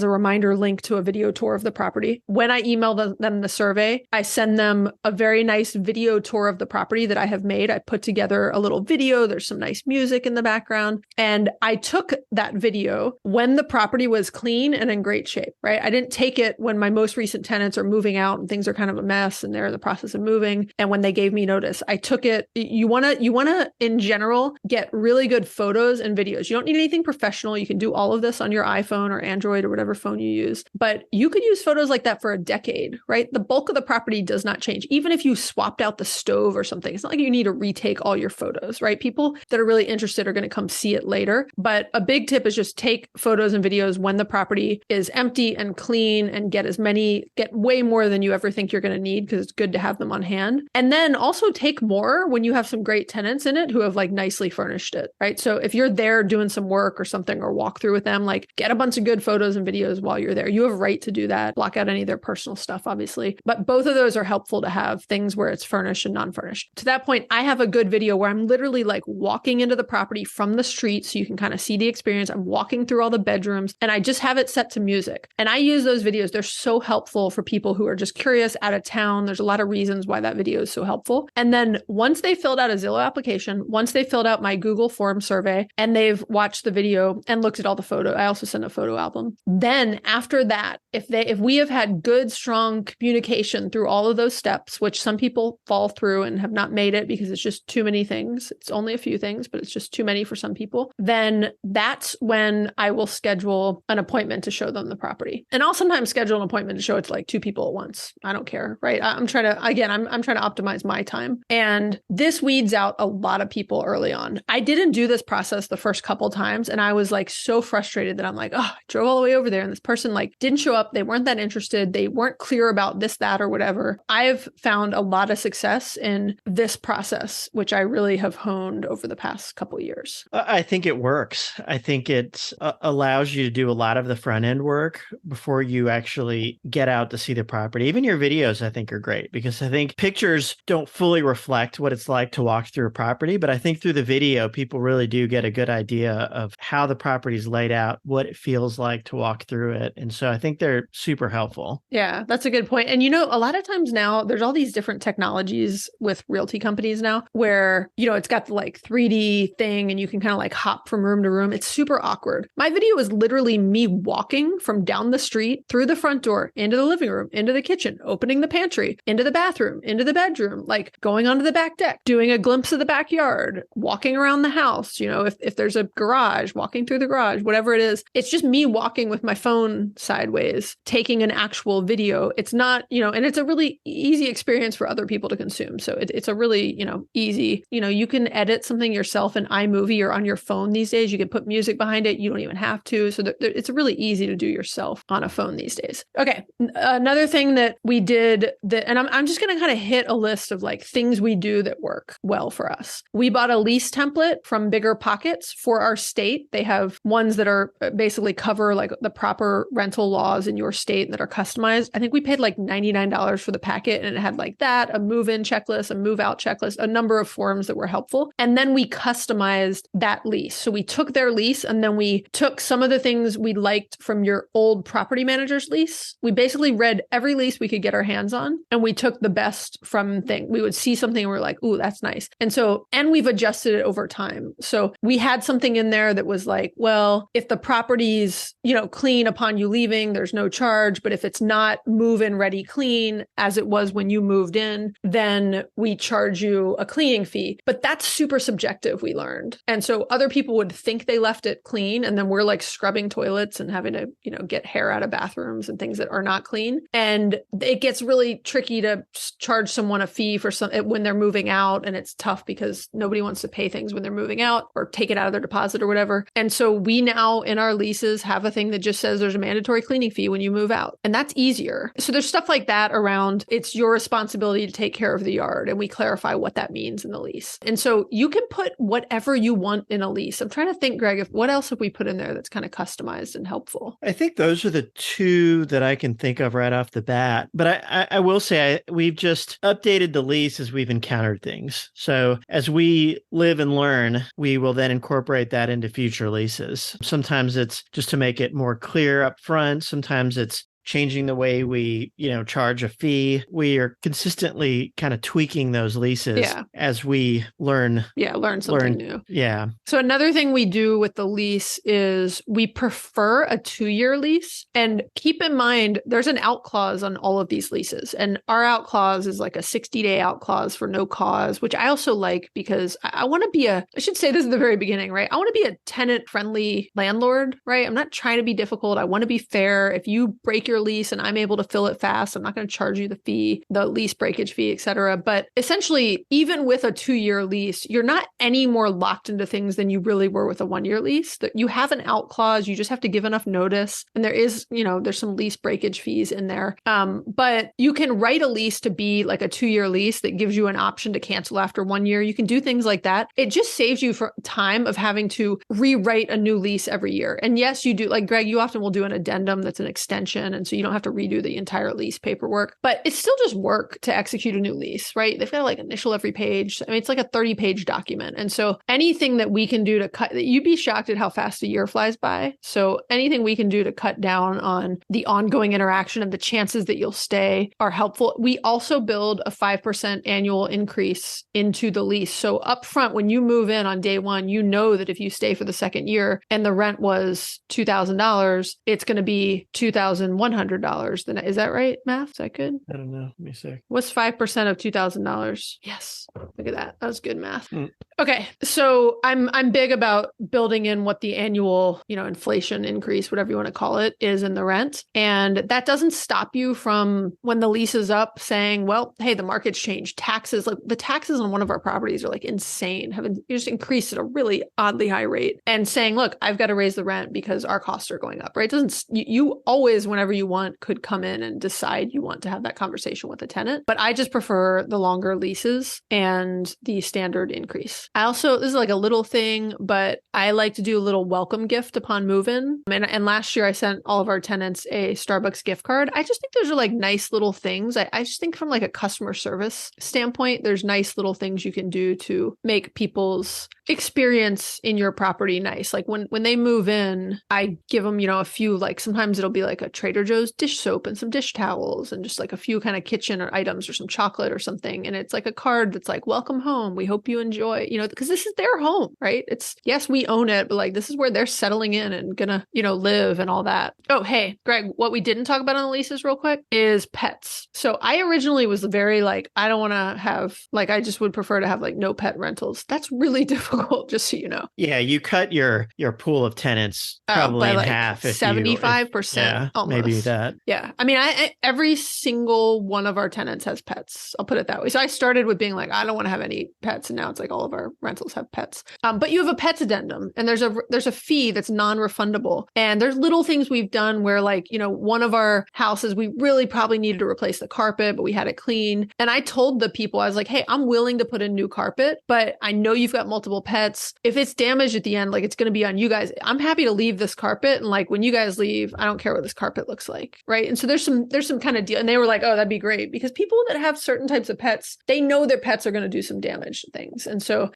a reminder link to a video tour of the property. When I email them the survey, I send them a very nice video tour of the property that I have made. I put together a little video. There's some nice music in the background. And I took that video when the property was clean and in great shape, right? I didn't take it when my most recent tenants are moving out and things are kind of a mess and they're in the process of moving. And when they gave me notice, I took it. You want to, in general, get really good photos and videos. You don't need anything professional. You can do all of this on your iPhone or Android or whatever phone you use, but you could use photos like that for a decade, right? The bulk of the property does not change. Even if you swapped out the stove or something, it's not like you need to retake all your photos, right? People that are really interested are going to come see it later. But a big tip is just take photos and videos when the property is empty and clean, and get way more than you ever think you're going to need, because it's good to have them on hand. And then also take more when you have some great tenants in it who have nicely furnished it, right? So if you're there doing some work or something, or walk through with them, get a bunch of good photos and videos while you're there. You have a right to do that. Block out any of their personal stuff, obviously. But both of those are helpful to have, things where it's furnished and non-furnished. To that point, I have a good video where I'm literally walking into the property from the street, so you can kind of see the experience. I'm walking through all the bedrooms, and I just have it set to music. And I use those videos. They're so helpful for people who are just curious, out of town. There's a lot of reasons why that video is so helpful. And then once they filled out a Zillow application, once they filled out my Google form survey, and they've watched the video and looked at all the photos, I also send a photo album. Then after that, if we have had good, strong communication through all of those steps, which some people fall through and have not made it because it's just too many things. It's only a few things, but it's just too many for some people. Then that's when I will schedule schedule an appointment to show them the property. And I'll sometimes schedule an appointment to show it to like 2 people at once. I don't care, right? I'm trying to, again, I'm trying to optimize my time. And this weeds out a lot of people early on. I didn't do this process the first couple times. And I was like so frustrated that I'm like, oh, I drove all the way over there and this person like didn't show up. They weren't that interested. They weren't clear about this, that, or whatever. I've found a lot of success in this process, which I really have honed over the past couple of years. I think it works. I think it allows you to do a lot of the front end work before you actually get out to see the property. Even your videos, I think, are great because I think pictures don't fully reflect what it's like to walk through a property. But I think through the video, people really do get a good idea of how the property is laid out, what it feels like to walk through it. And so I think they're super helpful. Yeah, that's a good point. And, you know, a lot of times now there's all these different technologies with realty companies now where, you know, it's got the like 3D thing and you can kind of like hop from room to room. It's super awkward. My video is literally me walking from down the street through the front door into the living room, into the kitchen, opening the pantry, into the bathroom, into the bedroom, like going onto the back deck, doing a glimpse of the backyard, walking around the house, you know, if there's a garage, walking through the garage, whatever it is. It's just me walking with my phone sideways, taking an actual video. It's not, you know, and it's a really easy experience for other people to consume. So it's a really, you know, easy, you know, you can edit something yourself in iMovie or on your phone these days. You can put music behind it. You don't even have to. So it's really easy to do yourself on a phone these days. Okay. Another thing that we did that, and I'm just going to kind of hit a list of like things we do that work well for us. We bought a lease template from Bigger Pockets for our state. They have ones that are basically cover like the proper rental laws in your state that are customized. I think we paid like $99 for the packet and it had like that, a move-in checklist, a move-out checklist, a number of forms that were helpful. And then we customized that lease. So we took their lease and then we took some of the things we liked from your old property manager's lease. We basically read every lease we could get our hands on and we took the best from thing. We would see something and we're like, ooh, that's nice. And we've adjusted it over time. So we had something in there that was like, well, if the property's, you know, clean upon you leaving, there's no charge. But if it's not move-in ready clean as it was when you moved in, then we charge you a cleaning fee. But that's super subjective, we learned. And so other people would think they left it clean. And then we're like scrubbing toilets and having to, you know, get hair out of bathrooms and things that are not clean. And it gets really tricky to charge someone a fee for some when they're moving out. And it's tough because nobody wants to pay things when they're moving out or take it out of their deposit or whatever. And so we now in our leases have a thing that just says there's a mandatory cleaning fee when you move out. And that's easier. So there's stuff like that around it's your responsibility to take care of the yard. And we clarify what that means in the lease. And so you can put whatever you want in a lease. I'm trying to think, Greg, what else have we put in there that's kind of customized and helpful? I think those are the two that I can think of right off the bat. But I will say we've just updated the lease as we've encountered things. So as we live and learn, we will then incorporate that into future leases. Sometimes it's just to make it more clear up front. Sometimes it's changing the way we, you know, charge a fee. We are consistently kind of tweaking those leases as we learn. Yeah, learn something new. Yeah. So another thing we do with the lease is we prefer a 2-year lease. And keep in mind, there's an out clause on all of these leases. And our out clause is like a 60-day out clause for no cause, which I also like because I want to be I should say this at the very beginning, right? I want to be a tenant-friendly landlord, right? I'm not trying to be difficult. I want to be fair. If you break your lease and I'm able to fill it fast, I'm not going to charge you the fee, the lease breakage fee, et cetera. But essentially, even with a 2-year lease, you're not any more locked into things than you really were with a 1-year lease. That you have an out clause, you just have to give enough notice. And there is, you know, there's some lease breakage fees in there. But you can write a lease to be like a 2-year lease that gives you an option to cancel after 1 year. You can do things like that. It just saves you for time of having to rewrite a new lease every year. And yes, you do, like Greg, you often will do an addendum that's an extension. And so you don't have to redo the entire lease paperwork, but it's still just work to execute a new lease, right? They've got to like initial every page. I mean, it's like a 30-page document. And so anything that we can do to cut, you'd be shocked at how fast a year flies by. So anything we can do to cut down on the ongoing interaction and the chances that you'll stay are helpful. We also build a 5% annual increase into the lease. So upfront, when you move in on day one, you know that if you stay for the second year and the rent was $2,000, it's going to be $2,100 $100. Then is that right? Math? Is that good? I don't know. Let me see. What's 5% of $2,000? Yes. Look at that. That was good math. Mm. Okay. So I'm big about building in what the annual, inflation increase, whatever you want to call it, is in the rent. And that doesn't stop you from when the lease is up saying, well, hey, the market's changed. Taxes, like the taxes on one of our properties are like insane, have just increased at a really oddly high rate, and saying, look, I've got to raise the rent because our costs are going up, right? It doesn't, you always, whenever you want, could come in and decide you want to have that conversation with a tenant. But I just prefer the longer leases and the standard increase. I also, this is like a little thing, but I like to do a little welcome gift upon move-in. And last year I sent all of our tenants a Starbucks gift card. I just think those are like nice little things. I just think from like a customer service standpoint, there's nice little things you can do to make people's experience in your property nice. Like when they move in, I give them, a few, like sometimes it'll be like a Trader Joe's dish soap and some dish towels and just like a few kind of kitchen items or some chocolate or something. And it's like a card that's like, welcome home. We hope you enjoy, because this is their home, right? It's, yes, we own it, but like this is where they're settling in and gonna, live and all that. Oh, hey, Greg, what we didn't talk about on the leases real quick is pets. So I originally was very like, I don't want to have, like, I just would prefer to have like no pet rentals. That's really difficult, just so you know. Yeah, you cut your pool of tenants probably by in like half. 75%. Yeah, almost. maybe that. Yeah. I mean, I every single one of our tenants has pets. I'll put it that way. So I started with being like, I don't want to have any pets. And now it's like all of our rentals have pets. But you have a pets addendum and there's a fee that's non-refundable. And there's little things we've done where like, one of our houses, we really probably needed to replace the carpet, but we had it clean. And I told the people, I was like, hey, I'm willing to put in new carpet, but I know you've got multiple pets. If it's damaged at the end, like it's going to be on you guys. I'm happy to leave this carpet. And like when you guys leave, I don't care what this carpet looks like. Right. And so there's some kind of deal. And they were like, oh, that'd be great. Because people that have certain types of pets, they know their pets are going to do some damage to things. And so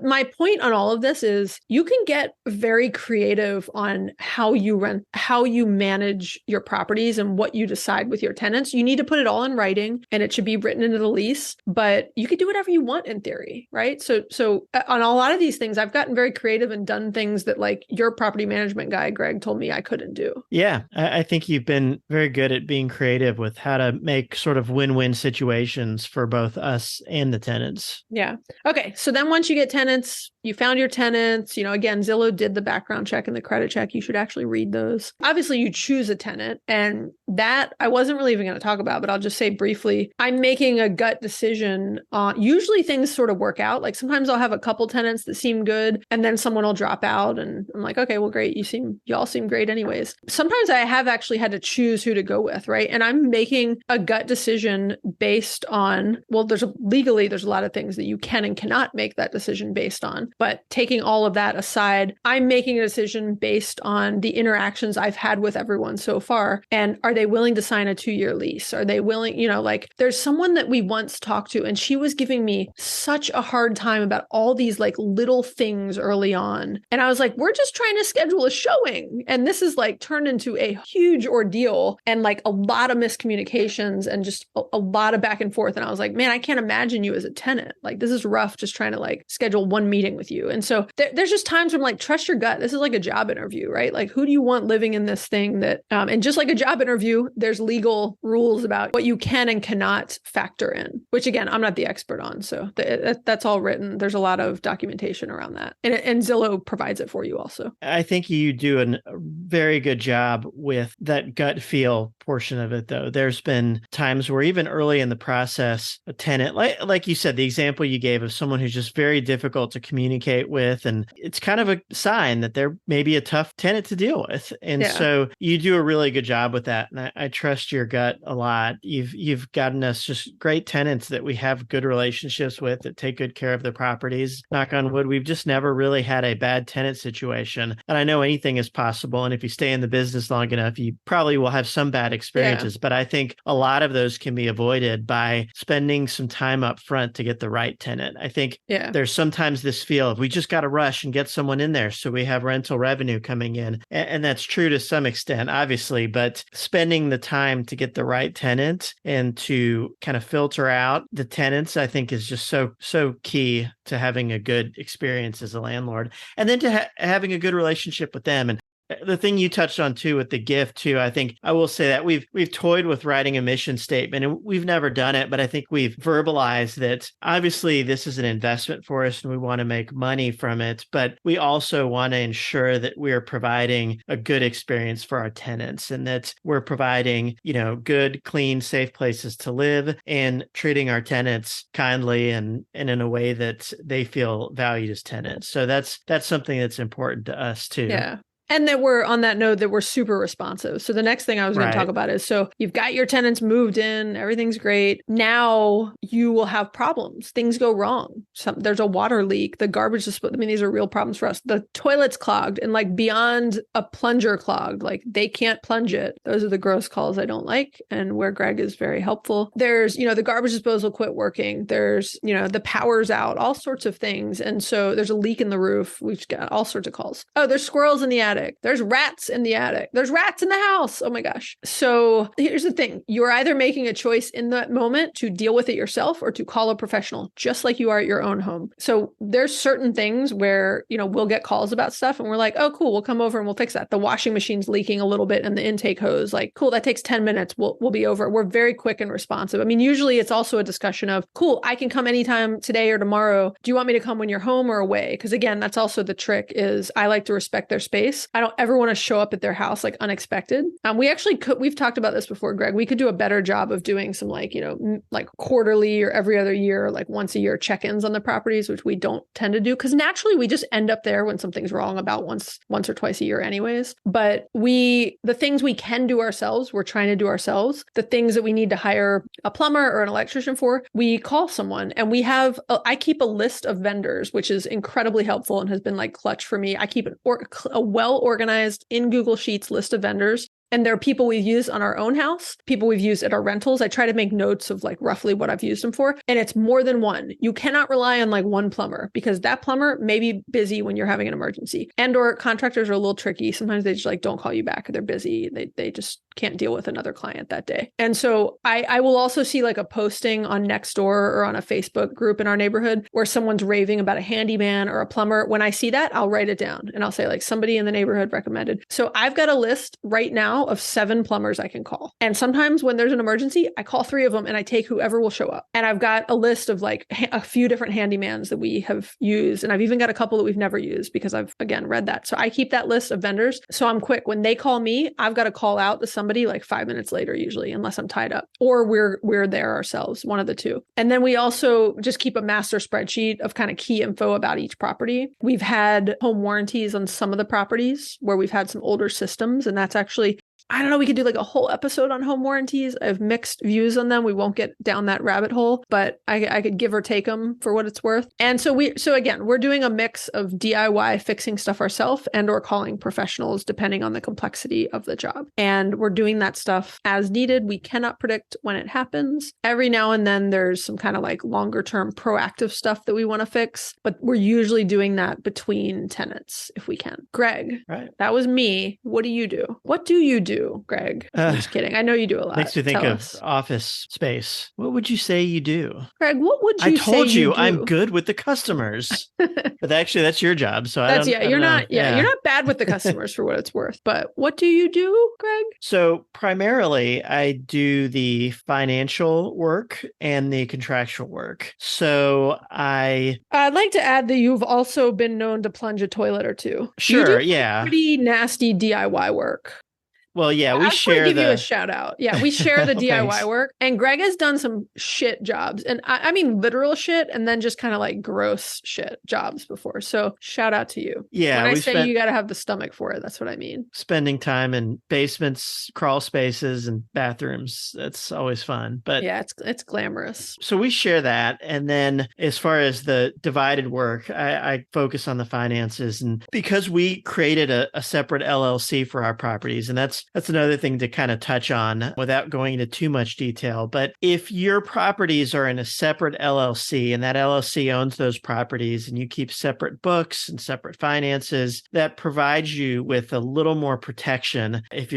my point on all of this is you can get very creative on how you manage your properties and what you decide with your tenants. You need to put it all in writing and it should be written into the lease, but you could do whatever you want in theory, right? So on a lot of these things, I've gotten very creative and done things that like your property management guy, Greg, told me I couldn't do. Yeah, I think you've been very good at being creative with how to make sort of win-win situations for both us and the tenants. Yeah. Okay. So then once you get tenants, you found your tenants, again, Zillow did the background check and the credit check. You should actually read those. Obviously, you choose a tenant, and that I wasn't really even going to talk about, but I'll just say briefly, I'm making a gut decision on, usually things sort of work out. Like sometimes I'll have a couple tenants that seem good and then someone will drop out and I'm like, okay, well, great. You all seem great anyways. Sometimes I have actually had to choose who to go with, right? And I'm making a gut decision based on, well, legally, there's a lot of things that you can and cannot make that decision based on. But taking all of that aside, I'm making a decision based on the interactions I've had with everyone so far. And are they willing to sign a 2-year lease? Are they willing, like there's someone that we once talked to and she was giving me such a hard time about all these like little things early on. And I was like, we're just trying to schedule a showing. And this is like turned into a huge ordeal and like a lot of miscommunications and just a lot of back and forth. And I was like, man, I can't imagine you as a tenant. Like this is rough just trying to like schedule one meeting with you. And so there's just times where I'm like, trust your gut. This is like a job interview, right? Like who do you want living in this thing that, and just like a job interview, there's legal rules about what you can and cannot factor in, which again, I'm not the expert on. So that's all written. There's a lot of documentation around that. And Zillow provides it for you also. I think you do a very good job with that gut feel portion of it, though. There's been times where even early in the process, a tenant, like you said, the example you gave of someone who's just very difficult to communicate with, and it's kind of a sign that they're maybe a tough tenant to deal with. And so you do a really good job with that. And I trust your gut a lot. You've gotten us just great tenants that we have good relationships with that take good care of their properties. Knock on wood, we've just never really had a bad tenant situation. And I know anything is possible. And if you stay in the business long enough, you probably will have some bad experiences. But I think a lot of those can be avoided by spending some time up front to get the right tenant. I think there's sometimes this feel of we just got to rush and get someone in there so we have rental revenue coming in. And that's true to some extent, obviously, but spending the time to get the right tenant and to kind of filter out the tenants, I think is just so key to having a good experience as a landlord. And then to having a good relationship with them. And the thing you touched on too with the gift too, I think I will say that we've toyed with writing a mission statement, and we've never done it, but I think we've verbalized that obviously this is an investment for us and we want to make money from it, but we also want to ensure that we are providing a good experience for our tenants and that we're providing, good, clean, safe places to live and treating our tenants kindly and in a way that they feel valued as tenants. So that's something that's important to us too. Yeah. And that we're on that note that we're super responsive. So the next thing I was going to talk about is, so you've got your tenants moved in, everything's great. Now you will have problems. Things go wrong. There's a water leak. The garbage is, these are real problems for us. The toilet's clogged and like beyond a plunger clogged, like they can't plunge it. Those are the gross calls I don't like. And where Greg is very helpful. There's, the garbage disposal quit working. There's, the power's out, all sorts of things. And so there's a leak in the roof. We've got all sorts of calls. Oh, there's squirrels in the attic. There's rats in the attic. There's rats in the house. Oh my gosh. So here's the thing. You're either making a choice in that moment to deal with it yourself or to call a professional, just like you are at your own home. So there's certain things where, we'll get calls about stuff and we're like, oh, cool. We'll come over and we'll fix that. The washing machine's leaking a little bit and the intake hose, like, cool. That takes 10 minutes. We'll be over. We're very quick and responsive. Usually it's also a discussion of, cool, I can come anytime today or tomorrow. Do you want me to come when you're home or away? Because again, that's also the trick is I like to respect their space. I don't ever want to show up at their house like unexpected. We've talked about this before, Greg. We could do a better job of doing some like quarterly or every other year, like once a year check-ins on the properties, which we don't tend to do because naturally we just end up there when something's wrong about once or twice a year anyways. But the things we can do ourselves, we're trying to do ourselves. The things that we need to hire a plumber or an electrician for, we call someone and I keep a list of vendors, which is incredibly helpful and has been like clutch for me. I keep a well-organized in Google Sheets list of vendors. And there are people we've used on our own house, people we've used at our rentals. I try to make notes of like roughly what I've used them for. And it's more than one. You cannot rely on like one plumber because that plumber may be busy when you're having an emergency. And or contractors are a little tricky. Sometimes they just like don't call you back or they're busy. They just can't deal with another client that day. And so I will also see like a posting on Nextdoor or on a Facebook group in our neighborhood where someone's raving about a handyman or a plumber. When I see that, I'll write it down and I'll say like somebody in the neighborhood recommended. So I've got a list right now of 7 plumbers I can call. And sometimes when there's an emergency, I call 3 of them and I take whoever will show up. And I've got a list of like a few different handymans that we have used. And I've even got a couple that we've never used because I've, again, read that. So I keep that list of vendors. So I'm quick. When they call me, I've got to call out to somebody like 5 minutes later, usually, unless I'm tied up or we're there ourselves, one of the two. And then we also just keep a master spreadsheet of kind of key info about each property. We've had home warranties on some of the properties where we've had some older systems. And that's actually, I don't know, we could do like a whole episode on home warranties. I have mixed views on them. We won't get down that rabbit hole, but I could give or take them for what it's worth. And so again, we're doing a mix of DIY fixing stuff ourselves and or calling professionals depending on the complexity of the job. And we're doing that stuff as needed. We cannot predict when it happens. Every now and then there's some kind of like longer term proactive stuff that we want to fix, but we're usually doing that between tenants if we can. Greg, right. That was me. What do you do? What do you do, Greg? I'm just kidding. I know you do a lot. Makes me think Tell of us. Office Space. What would you say you do? Greg, what would you say? I told you do? I'm good with the customers. But actually that's your job. So you're not bad with the customers for what it's worth. But what do you do, Greg? So primarily I do the financial work and the contractual work. So I'd like to add that you've also been known to plunge a toilet or two. Sure, you do pretty nasty DIY work. Well, yeah, we share give you a shout out. Yeah, we share the DIY work. And Greg has done some shit jobs. And I mean literal shit and then just kind of like gross shit jobs before. So shout out to you. Yeah. When I say you got to have the stomach for it, that's what I mean. Spending time in basements, crawl spaces, and bathrooms. That's always fun. But yeah, it's glamorous. So we share that. And then as far as the divided work, I focus on the finances. And because we created a separate LLC for our properties, and that's that's another thing to kind of touch on without going into too much detail. But if your properties are in a separate LLC and that LLC owns those properties and you keep separate books and separate finances, that provides you with a little more protection if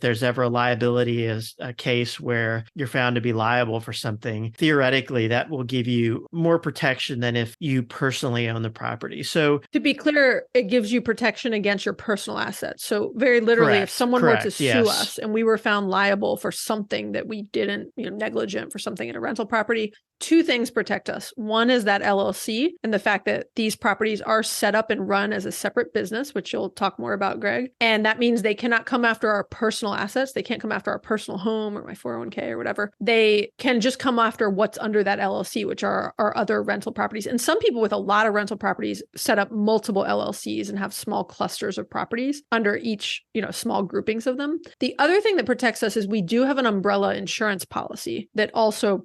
there's ever a liability as a case where you're found to be liable for something. Theoretically, that will give you more protection than if you personally own the property. So to be clear, it gives you protection against your personal assets. So very literally, if someone were to sue us and we were found liable for something that we didn't, negligent for something in a rental property, two things protect us. One is that LLC and the fact that these properties are set up and run as a separate business, which you'll talk more about, Greg. And that means they cannot come after our personal assets. They can't come after our personal home or my 401k or whatever. They can just come after what's under that LLC, which are our other rental properties. And some people with a lot of rental properties set up multiple LLCs and have small clusters of properties under each, small groupings of them. The other thing that protects us is we do have an umbrella insurance policy that also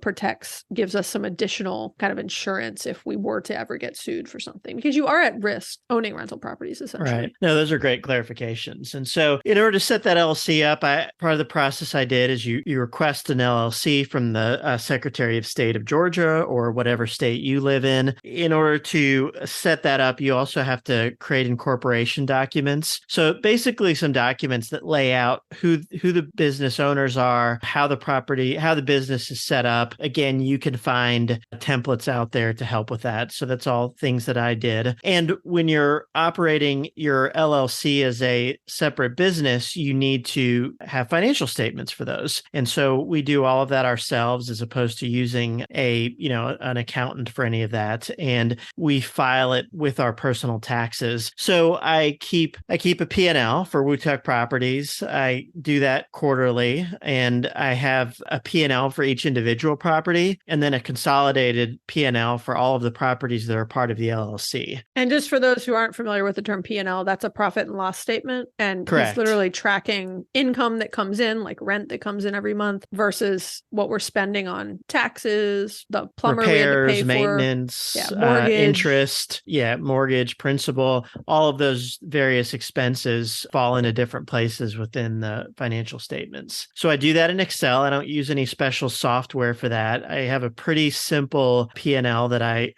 gives us some additional kind of insurance if we were to ever get sued for something, because you are at risk owning rental properties, essentially. Right. No, those are great clarifications. And so in order to set that LLC up, part of the process I did is you request an LLC from the Secretary of State of Georgia or whatever state you live in. In order to set that up, you also have to create incorporation documents. So basically some documents that lay out who the business owners are, how the business is set up. Again, you can find templates out there to help with that. So that's all things that I did. And when you're operating your LLC as a separate business, you need to have financial statements for those. And so we do all of that ourselves as opposed to using an accountant for any of that. And we file it with our personal taxes. So I keep a P&L for Wootuck Properties. I do that quarterly, and I have a P&L for each individual property and then a consolidated P&L for all of the properties that are part of the LLC. And just for those who aren't familiar with the term P&L, that's a profit and loss statement. And it's literally tracking income that comes in, like rent that comes in every month, versus what we're spending on taxes, the plumber repairs, we had to pay maintenance, for, mortgage, interest, mortgage, principal, all of those various expenses fall into different places within the financial statements. So I do that in Excel. I don't use any special software for that. I have a pretty simple P&L that I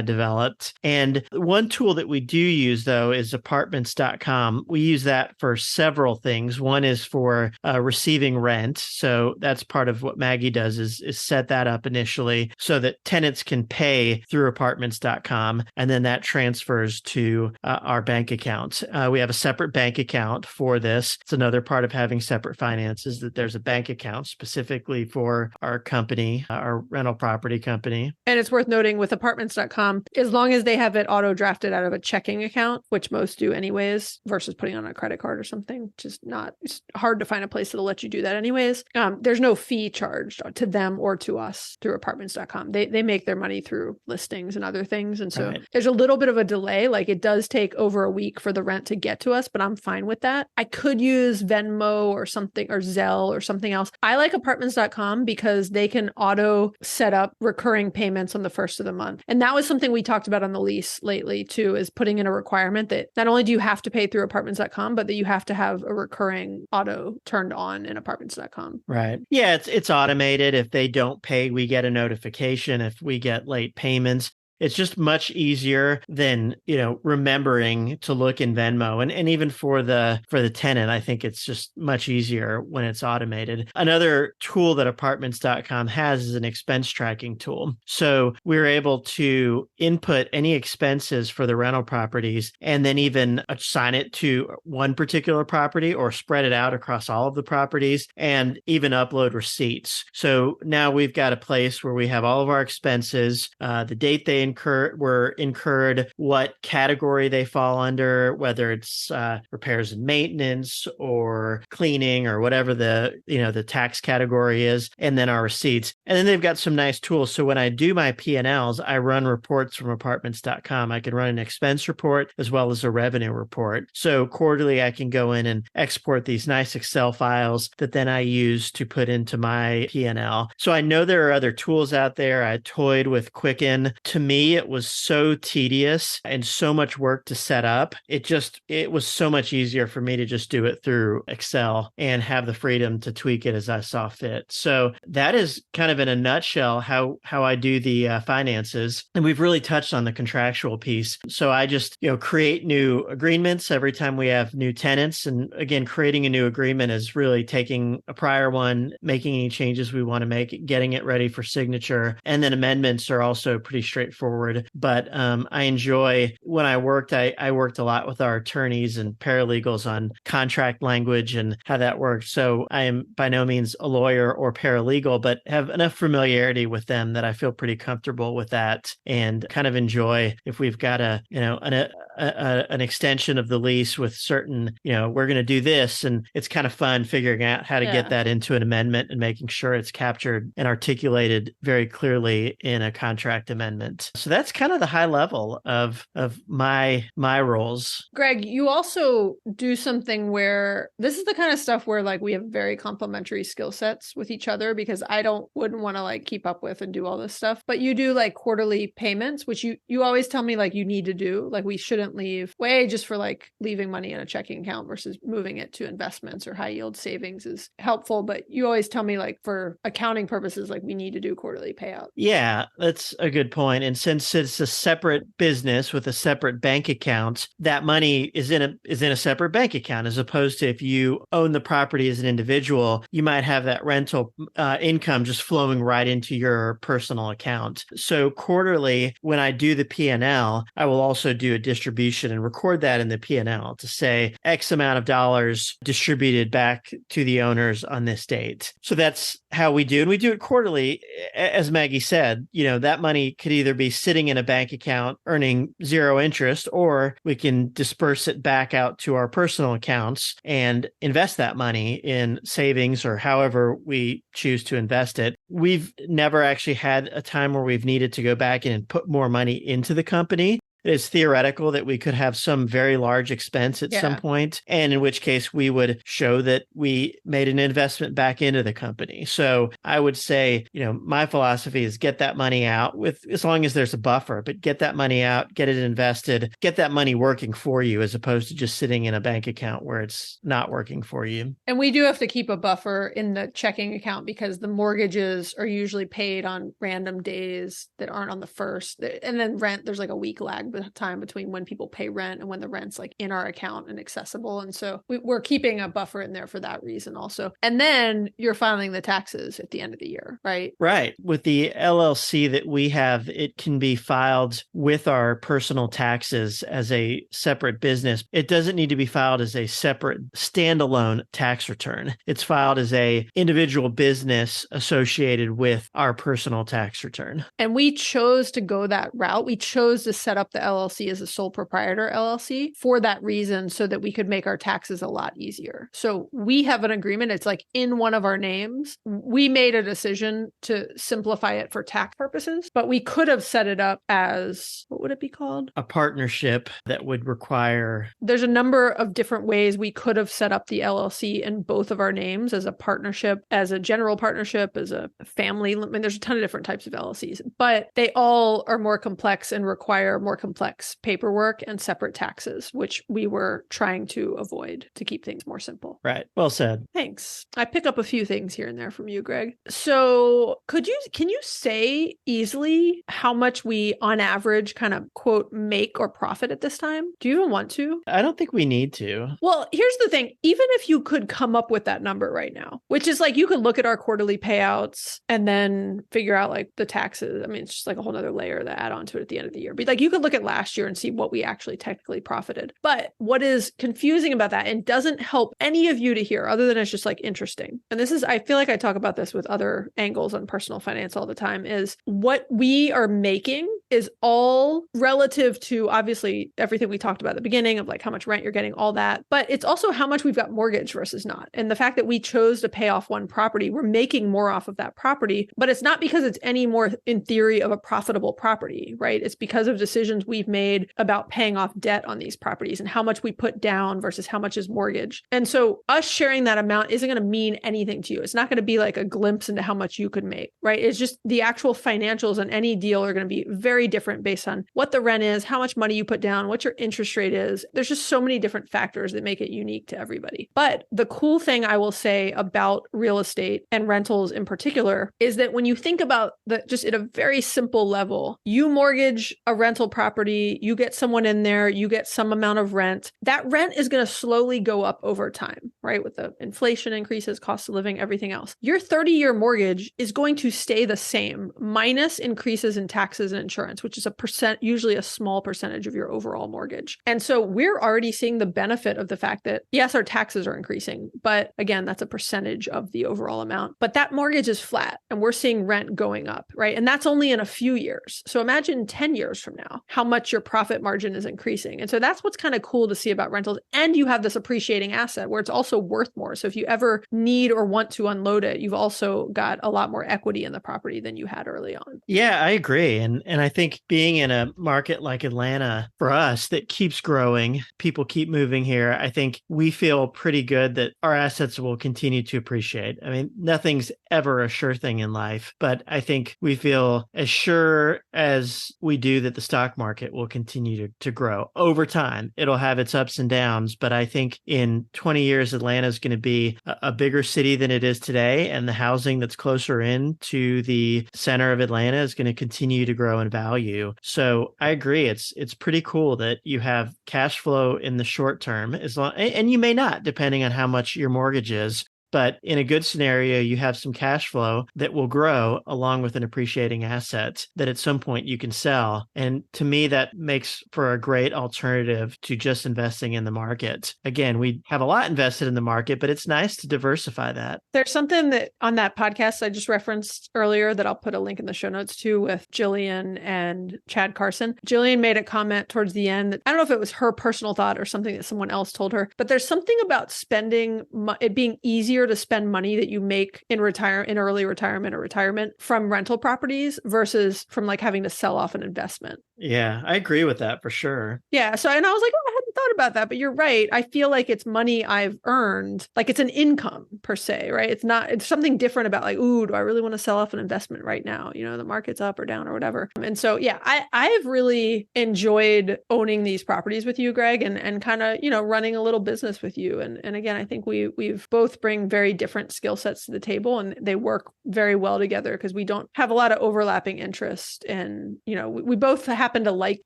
developed. And one tool that we do use, though, is apartments.com. We use that for several things. One is for receiving rent. So that's part of what Maggie does is set that up initially so that tenants can pay through apartments.com. And then that transfers to our bank account. We have a separate bank account for this. It's another part of having separate finances, that there's a bank account specifically for our company, our rental property company. And it's worth noting with apartments.com, as long as they have it auto drafted out of a checking account, which most do anyways, versus putting on a credit card or something, it's hard to find a place that'll let you do that anyways. There's no fee charged to them or to us through apartments.com. They make their money through listings and other things. And so there's a little bit of a delay. Like it does take over a week for the rent to get to us, but I'm fine with that. I could use Venmo or something, or Zelle or something else. I like apartments.com because they can auto set up recurring payments on the first of the month. And that was something we talked about on the lease lately too, is putting in a requirement that not only do you have to pay through apartments.com, but that you have to have a recurring auto turned on in apartments.com. Right. Yeah, it's automated. If they don't pay, we get a notification. If we get late payments, it's just much easier than, remembering to look in Venmo. And even for the tenant, I think it's just much easier when it's automated. Another tool that apartments.com has is an expense tracking tool. So we're able to input any expenses for the rental properties and then even assign it to one particular property or spread it out across all of the properties and even upload receipts. So now we've got a place where we have all of our expenses, the date they were incurred, what category they fall under, whether it's repairs and maintenance or cleaning or whatever the tax category is, and then our receipts. And then they've got some nice tools. So when I do my P&Ls, I run reports from apartments.com. I can run an expense report as well as a revenue report. So quarterly, I can go in and export these nice Excel files that then I use to put into my P&L. So I know there are other tools out there. I toyed with Quicken. To me, me, it was so tedious and so much work to set up. It was so much easier for me to just do it through Excel and have the freedom to tweak it as I saw fit. So that is kind of in a nutshell how I do the finances. And we've really touched on the contractual piece. So I just, create new agreements every time we have new tenants. And again, creating a new agreement is really taking a prior one, making any changes we want to make, getting it ready for signature. And then amendments are also pretty straightforward. But I enjoy when I worked a lot with our attorneys and paralegals on contract language and how that works. So I am by no means a lawyer or paralegal, but have enough familiarity with them that I feel pretty comfortable with that and kind of enjoy if we've got an extension of the lease with certain, we're going to do this. And it's kind of fun figuring out how to get that into an amendment and making sure it's captured and articulated very clearly in a contract amendment. So that's kind of the high level of my roles. Greg, you also do something where this is the kind of stuff where like we have very complementary skill sets with each other, because I wouldn't want to like keep up with and do all this stuff. But you do like quarterly payments, which you always tell me like you need to do. Like we shouldn't leave way just for like leaving money in a checking account versus moving it to investments or high yield savings is helpful. But you always tell me like for accounting purposes, like we need to do quarterly payout. Yeah, that's a good point. And since it's a separate business with a separate bank account, that money is in a separate bank account, as opposed to if you own the property as an individual, you might have that rental income just flowing right into your personal account. So quarterly, when I do the P&L, I will also do a distribution and record that in the P&L to say X amount of dollars distributed back to the owners on this date. So that's how we do. And we do it quarterly. As Maggie said, that money could either be sitting in a bank account earning zero interest, or we can disperse it back out to our personal accounts and invest that money in savings or however we choose to invest it. We've never actually had a time where we've needed to go back and put more money into the company. It's theoretical that we could have some very large expense at some point, and in which case we would show that we made an investment back into the company. So I would say, my philosophy is get that money out as long as there's a buffer, but get that money out, get it invested, get that money working for you, as opposed to just sitting in a bank account where it's not working for you. And we do have to keep a buffer in the checking account because the mortgages are usually paid on random days that aren't on the first. And then rent, there's like a week lag time between when people pay rent and when the rent's like in our account and accessible. And so we're keeping a buffer in there for that reason also. And then you're filing the taxes at the end of the year, right? Right. With the LLC that we have, it can be filed with our personal taxes as a separate business. It doesn't need to be filed as a separate standalone tax return. It's filed as a individual business associated with our personal tax return. And we chose to go that route. We chose to set up the LLC as a sole proprietor LLC for that reason, so that we could make our taxes a lot easier. So we have an agreement. It's like in one of our names. We made a decision to simplify it for tax purposes, but we could have set it up as, what would it be called? A partnership that would require... There's a number of different ways we could have set up the LLC in both of our names, as a partnership, as a general partnership, as a family. I mean, there's a ton of different types of LLCs, but they all are more complex and require more complex paperwork and separate taxes, which we were trying to avoid to keep things more simple. Right. Well said. Thanks. I pick up a few things here and there from you, Greg. So can you say easily how much we on average kind of quote make or profit at this time? Do you even want to? I don't think we need to. Well, here's the thing. Even if you could come up with that number right now, which is like, you could look at our quarterly payouts and then figure out like the taxes. I mean, it's just like a whole nother layer to add on to it at the end of the year. But like, you could look at last year and see what we actually technically profited. But what is confusing about that and doesn't help any of you to hear, other than it's just like interesting. And this is, I feel like I talk about this with other angles on personal finance all the time, is what we are making is all relative to obviously everything we talked about at the beginning of like how much rent you're getting, all that. But it's also how much we've got mortgage versus not. And the fact that we chose to pay off one property, we're making more off of that property, but it's not because it's any more in theory of a profitable property, right? It's because of decisions we've made about paying off debt on these properties and how much we put down versus how much is mortgage. And so us sharing that amount isn't going to mean anything to you. It's not going to be like a glimpse into how much you could make, right? It's just the actual financials on any deal are going to be very different based on what the rent is, how much money you put down, what your interest rate is. There's just so many different factors that make it unique to everybody. But the cool thing I will say about real estate and rentals in particular is that when you think about the just at a very simple level, you mortgage a rental property, you get someone in there, you get some amount of rent. That rent is going to slowly go up over time, right? With the inflation increases, cost of living, everything else. Your 30-year mortgage is going to stay the same minus increases in taxes and insurance, which is a percent, usually a small percentage of your overall mortgage. And so we're already seeing the benefit of the fact that yes, our taxes are increasing, but again, that's a percentage of the overall amount. But that mortgage is flat and we're seeing rent going up, right? And that's only in a few years. So imagine 10 years from now, how much your profit margin is increasing. And so that's what's kind of cool to see about rentals. And you have this appreciating asset where it's also worth more. So if you ever need or want to unload it, you've also got a lot more equity in the property than you had early on. Yeah, I agree. And I think being in a market like Atlanta for us that keeps growing, people keep moving here, I think we feel pretty good that our assets will continue to appreciate. I mean, nothing's ever a sure thing in life, but I think we feel as sure as we do that the stock market will continue to grow over time. It'll have its ups and downs, but I think in 20 years, Atlanta is going to be a bigger city than it is today. And the housing that's closer in to the center of Atlanta is going to continue to grow in value. So I agree. It's pretty cool that you have cash flow in the short term, and you may not, depending on how much your mortgage is. But in a good scenario, you have some cash flow that will grow along with an appreciating asset that at some point you can sell. And to me, that makes for a great alternative to just investing in the market. Again, we have a lot invested in the market, but it's nice to diversify that. There's something that on that podcast I just referenced earlier that I'll put a link in the show notes to with Jillian and Chad Carson. Jillian made a comment towards the end that I don't know if it was her personal thought or something that someone else told her, but there's something about spending it being easier to spend money that you make in early retirement or retirement from rental properties versus from like having to sell off an investment. Yeah, I agree with that for sure. Yeah. So, and I was like, oh, I hadn't thought about that, but you're right. I feel like it's money I've earned, like it's an income per se, right? It's something different about like, ooh, do I really want to sell off an investment right now? You know, the market's up or down or whatever. And so, yeah, I've really enjoyed owning these properties with you, Greg, and kind of, you know, running a little business with you. And again, I think we've both bring very different skill sets to the table and they work very well together because we don't have a lot of overlapping interest. And, you know, we both happen to like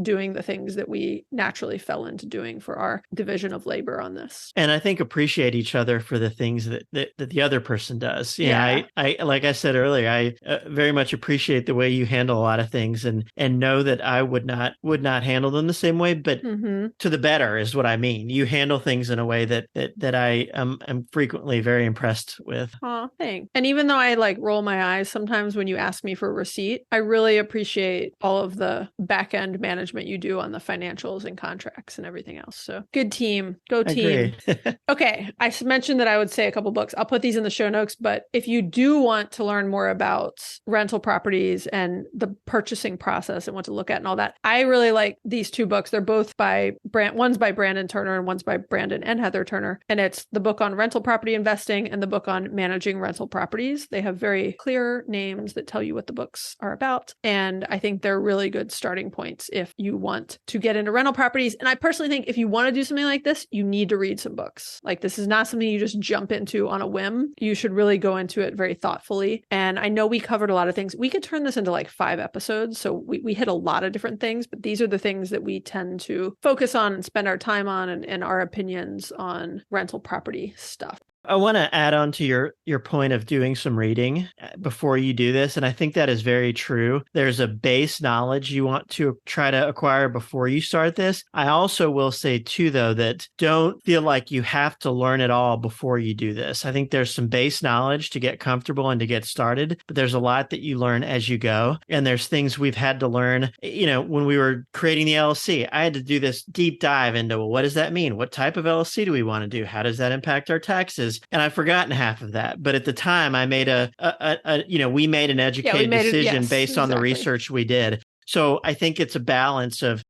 doing the things that we naturally fell into doing for our division of labor on this. And I think appreciate each other for the things that the other person does. Yeah. I like I said earlier, I very much appreciate the way you handle a lot of things and know that I would not handle them the same way, but to the better is what I mean. You handle things in a way that I am frequently very impressed with. Oh, thanks. And even though I like roll my eyes sometimes when you ask me for a receipt, I really appreciate all of the back end management you do on the financials and contracts and everything else. So good team. Go team. Okay. I mentioned that I would say a couple books. I'll put these in the show notes, but if you do want to learn more about rental properties and the purchasing process and what to look at and all that, I really like these two books. They're both by one's by Brandon Turner and one's by Brandon and Heather Turner. And it's the book on rental property investing and the book on managing rental properties. They have very clear names that tell you what the books are about. And I think they're really good starting points if you want to get into rental properties. And I personally think if you want to do something like this, you need to read some books. Like this is not something you just jump into on a whim. You should really go into it very thoughtfully. And I know we covered a lot of things. We could turn this into like 5 episodes. So we hit a lot of different things, but these are the things that we tend to focus on and spend our time on and our opinions on rental property stuff. I want to add on to your point of doing some reading before you do this. And I think that is very true. There's a base knowledge you want to try to acquire before you start this. I also will say too, though, that don't feel like you have to learn it all before you do this. I think there's some base knowledge to get comfortable and to get started, but there's a lot that you learn as you go. And there's things we've had to learn, you know, when we were creating the LLC, I had to do this deep dive into, well, what does that mean? What type of LLC do we want to do? How does that impact our taxes? And I've forgotten half of that. But at the time I made we made an educated decision based on the research we did. So I think it's a balance of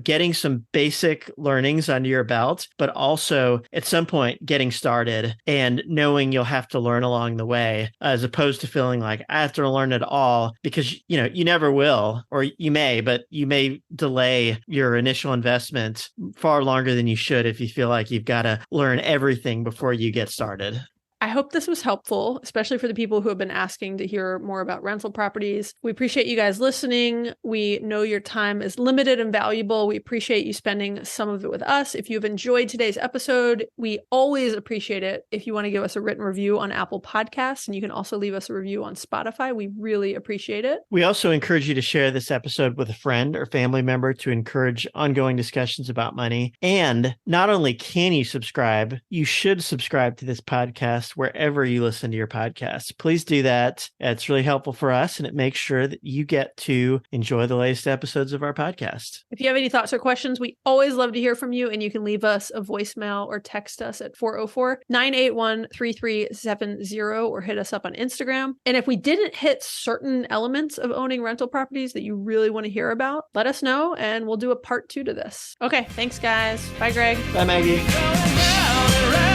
getting some basic learnings under your belt, but also at some point getting started and knowing you'll have to learn along the way, as opposed to feeling like I have to learn it all, because, you never will, or you may, but you may delay your initial investment far longer than you should if you feel like you've got to learn everything before you get started. I hope this was helpful, especially for the people who have been asking to hear more about rental properties. We appreciate you guys listening. We know your time is limited and valuable. We appreciate you spending some of it with us. If you've enjoyed today's episode, we always appreciate it if you want to give us a written review on Apple Podcasts, and you can also leave us a review on Spotify. We really appreciate it. We also encourage you to share this episode with a friend or family member to encourage ongoing discussions about money. And not only can you subscribe, you should subscribe to this podcast wherever you listen to your podcasts. Please do that. It's really helpful for us, and it makes sure that you get to enjoy the latest episodes of our podcast. If you have any thoughts or questions, we always love to hear from you, and you can leave us a voicemail or text us at 404-981-3370 or hit us up on Instagram. And if we didn't hit certain elements of owning rental properties that you really want to hear about, let us know and we'll do a part 2 to this. Okay, thanks guys. Bye, Greg. Bye, Maggie. Going round and round.